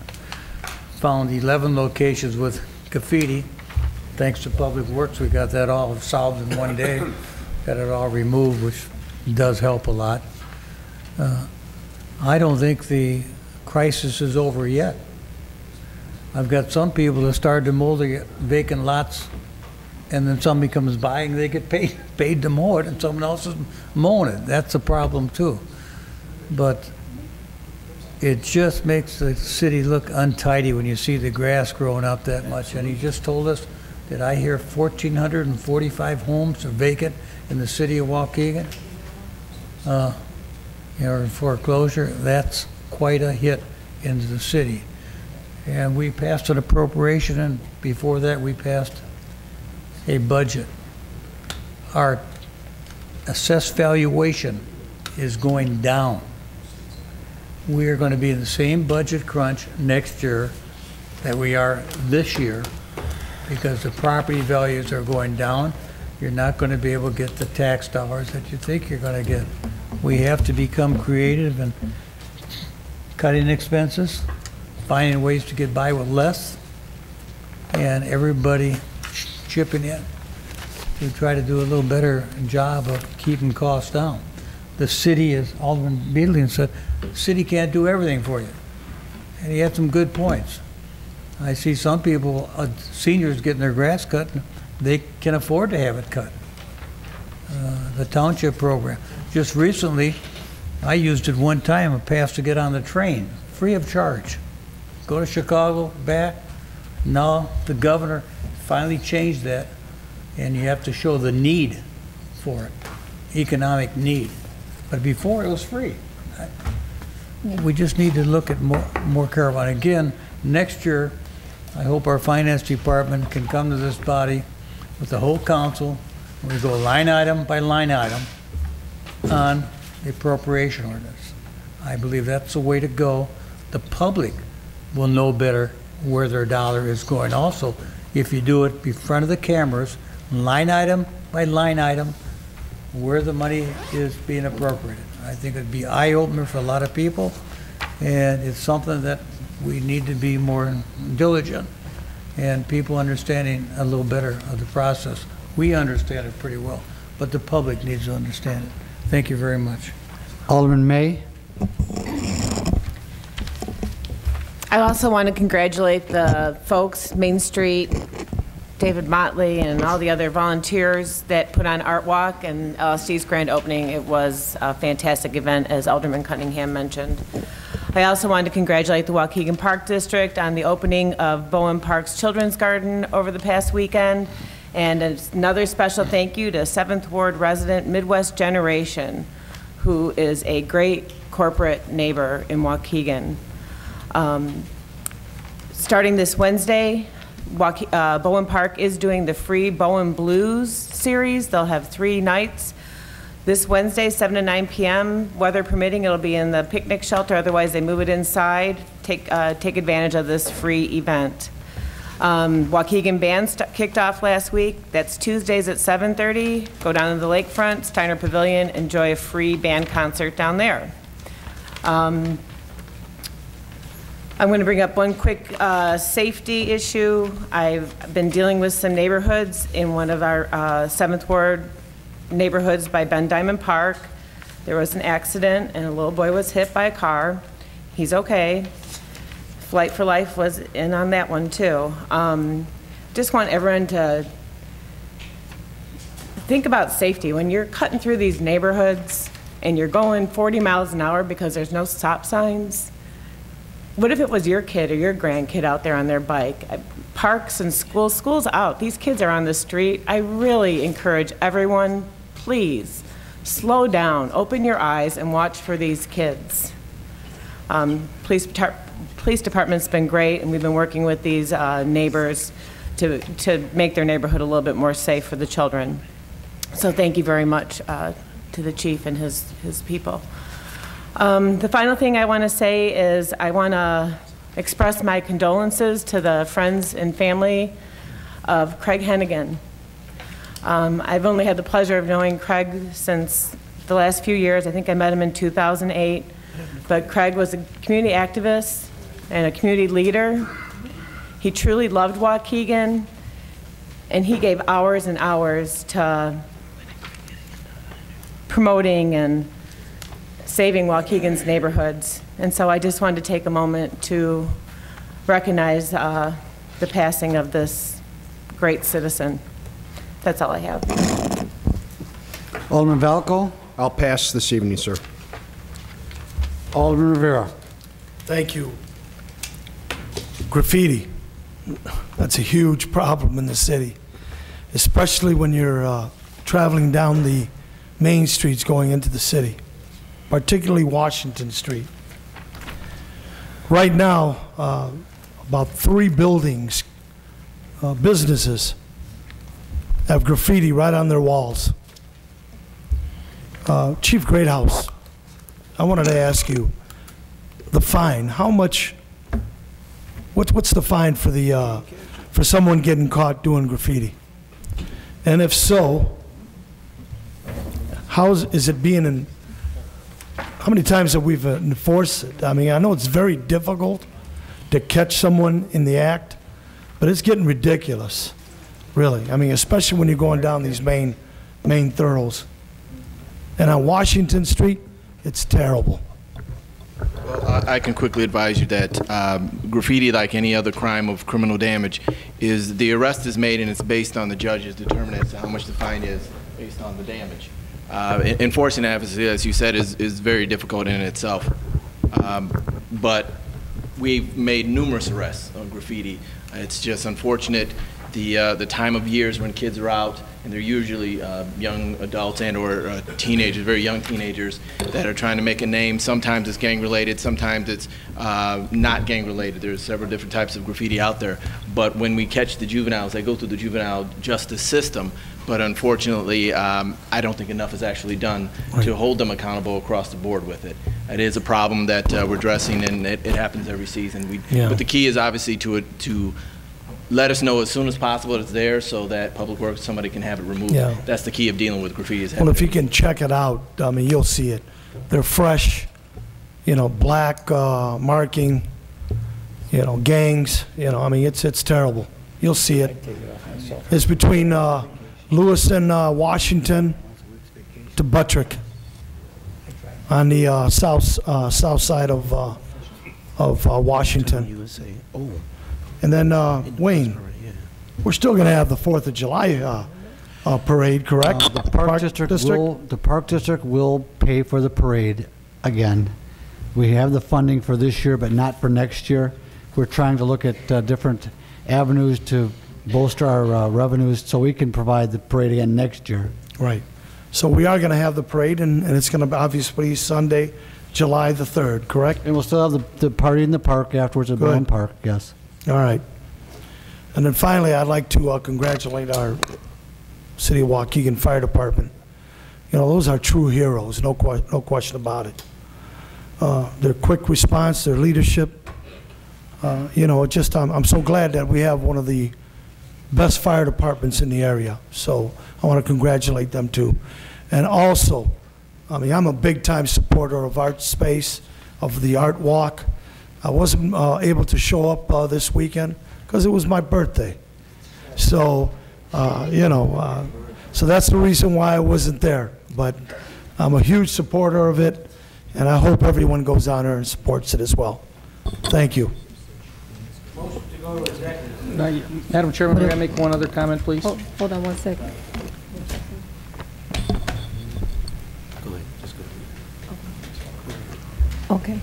Found 11 locations with graffiti. Thanks to Public Works, we got that all solved in one day. Got it all removed, which does help a lot. I don't think the crisis is over yet. I've got some people that started to mow the vacant lots, and then somebody comes by and they get paid to mow it, and someone else is mowing it. That's a problem too. But it just makes the city look untidy when you see the grass growing up that much. And he just told us that I hear 1,445 homes are vacant in the city of Waukegan. In foreclosure. That's quite a hit into the city. And we passed an appropriation, and before that we passed a budget. Our assessed valuation is going down. We are going to be in the same budget crunch next year that we are this year because the property values are going down. You're not going to be able to get the tax dollars that you think you're going to get. We have to become creative and cutting expenses, finding ways to get by with less, and everybody chipping in to try to do a little better job of keeping costs down. The city, as Alderman Beedling said, the city can't do everything for you. And he had some good points. I see some people, seniors getting their grass cut, they can afford to have it cut. The township program. Just recently, I used it one time, a pass to get on the train, free of charge. Go to Chicago, back. Now the governor finally changed that, and you have to show the need for it, economic need. But before it was free. We just need to look at more careful. And again, next year, I hope our finance department can come to this body with the whole council. We go line item by line item on the appropriation ordinance. I believe that's the way to go. The public will know better where their dollar is going. Also, if you do it in front of the cameras, line item by line item, where the money is being appropriated. I think it'd be eye-opener for a lot of people, and it's something that we need to be more diligent and people understanding a little better of the process. We understand it pretty well, but the public needs to understand it. Thank you very much. Alderman May. I also want to congratulate the folks, Main Street, David Motley, and all the other volunteers that put on Art Walk and LSD's grand opening. It was a fantastic event, as Alderman Cunningham mentioned. I also wanted to congratulate the Waukegan Park District on the opening of Bowen Park's Children's Garden over the past weekend. And another special thank you to 7th Ward resident Midwest Generation, who is a great corporate neighbor in Waukegan. Starting this Wednesday, Bowen Park is doing the free Bowen Blues series. They'll have 3 nights. This Wednesday, 7 to 9 p.m., weather permitting, it'll be in the picnic shelter. Otherwise, they move it inside. Take advantage of this free event. Waukegan Band kicked off last week. That's Tuesdays at 7:30. Go down to the lakefront, Steiner Pavilion, enjoy a free band concert down there. I'm going to bring up one quick safety issue. I've been dealing with some neighborhoods in one of our 7th Ward neighborhoods by Ben Diamond Park. There was an accident and a little boy was hit by a car. He's okay. Flight for Life was in on that one too. Just want everyone to think about safety. When you're cutting through these neighborhoods and you're going 40 miles an hour because there's no stop signs, what if it was your kid or your grandkid out there on their bike? Parks and school's out. These kids are on the street. I really encourage everyone, please, slow down, open your eyes, and watch for these kids. Police department's been great, and we've been working with these neighbors to make their neighborhood a little bit more safe for the children. So thank you very much to the chief and his people. The final thing I want to say is I want to express my condolences to the friends and family of Craig Hennigan. I've only had the pleasure of knowing Craig since the last few years. I think I met him in 2008. But Craig was a community activist and a community leader. He truly loved Waukegan, and he gave hours and hours to promoting and saving Waukegan's neighborhoods. And so I just wanted to take a moment to recognize the passing of this great citizen. That's all I have. Alderman Valco. I'll pass this evening, sir. Alderman Rivera. Thank you. Graffiti, that's a huge problem in the city, especially when you're traveling down the main streets going into the city, particularly Washington Street. Right now, about 3 buildings, businesses, have graffiti right on their walls. Chief Greathouse, I wanted to ask you, the fine, how much, what's the fine for the, for someone getting caught doing graffiti? And if so, how is it being, how many times have we enforced it? I mean, I know it's very difficult to catch someone in the act, but it's getting ridiculous, really. I mean, especially when you're going down these main thoroughs. And on Washington Street, it's terrible. Well, I can quickly advise you that graffiti, like any other crime of criminal damage, is the arrest is made and it's based on the judge's determination as to how much the fine is based on the damage. Enforcing that, as you said, is very difficult in itself. But we've made numerous arrests on graffiti. It's just unfortunate the time of years when kids are out, and they're usually young adults and or teenagers, very young teenagers, that are trying to make a name. Sometimes it's gang related, sometimes it's not gang related. There's several different types of graffiti out there. But when we catch the juveniles, they go through the juvenile justice system. But unfortunately, I don't think enough is actually done to hold them accountable across the board with it. It is a problem that we're addressing, and it happens every season. But the key is obviously to let us know as soon as possible it's there, so that Public Works, somebody can have it removed. Yeah. That's the key of dealing with graffiti. Well, if you can check it out, I mean, you'll see it. They're fresh, you know, black marking, you know, gangs, you know, I mean, it's terrible. You'll see it. It's between Lewis and Washington to Buttrick on the south side of Washington. And then Wayne, we're still going to have the 4th of July parade, correct? The Park District will pay for the parade again. We have the funding for this year, but not for next year. We're trying to look at different avenues to bolster our revenues so we can provide the parade again next year. Right. So we are going to have the parade, and it's going to be obviously Sunday, July the 3rd, correct? And we'll still have the party in the park afterwards at Brown Park, yes. All right. And then finally, I'd like to congratulate our City of Waukegan Fire Department. You know, those are true heroes, no question about it. Their quick response, their leadership, you know, just I'm so glad that we have one of the best fire departments in the area. So I want to congratulate them too. And also, I mean, I'm a big-time supporter of Art Space, of the Art Walk. I wasn't able to show up this weekend because it was my birthday. So, you know, so that's the reason why I wasn't there. But I'm a huge supporter of it, and I hope everyone goes down there and supports it as well. Thank you. Madam Chairman, may I make one other comment, please? Hold on one second. Go ahead, just go ahead. Okay.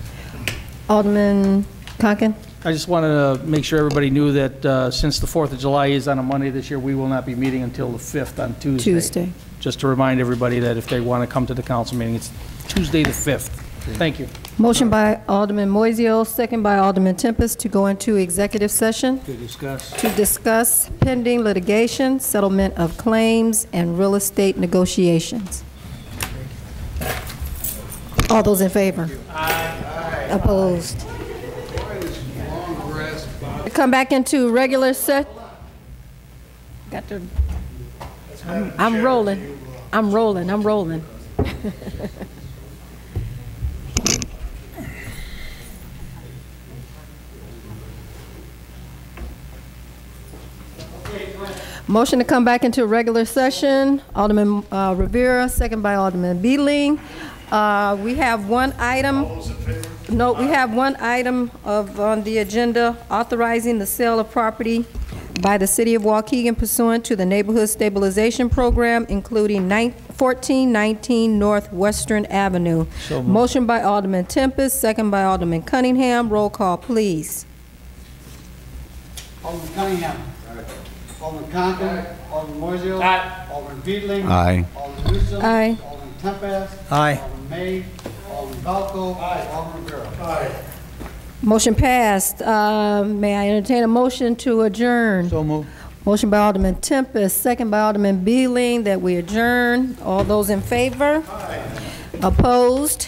Alderman Conkin? I just wanted to make sure everybody knew that since the 4th of July is on a Monday this year, we will not be meeting until the 5th on Tuesday. Just to remind everybody that if they want to come to the council meeting, it's Tuesday the 5th. Thank you. Motion by Alderman Moiseo, second by Alderman Tempest to go into executive session. To discuss pending litigation, settlement of claims, and real estate negotiations. All those in favor? Aye. Opposed? Come back into regular set. Got to. I'm rolling. I'm rolling. I'm rolling. Motion to come back into regular session. Alderman Rivera, second by Alderman Beedling. We have one item. No, we have one item on the agenda authorizing the sale of property by the City of Waukegan pursuant to the Neighborhood Stabilization Program, including 1419 Northwestern Avenue. So moved. Motion by Alderman Tempest, second by Alderman Cunningham. Roll call, please. Alderman Cunningham. Alderman Conklin. Alderman Moiseo. Alderman Beedling. Aye. Alderman Newsom. Aye. Alderman Tempest. Aye. Alderman May. Alderman Valco. Alderman Rivera. Motion passed. May I entertain a motion to adjourn? So moved. Motion by Alderman Tempest, second by Alderman Beeling, that we adjourn. All those in favor? Opposed?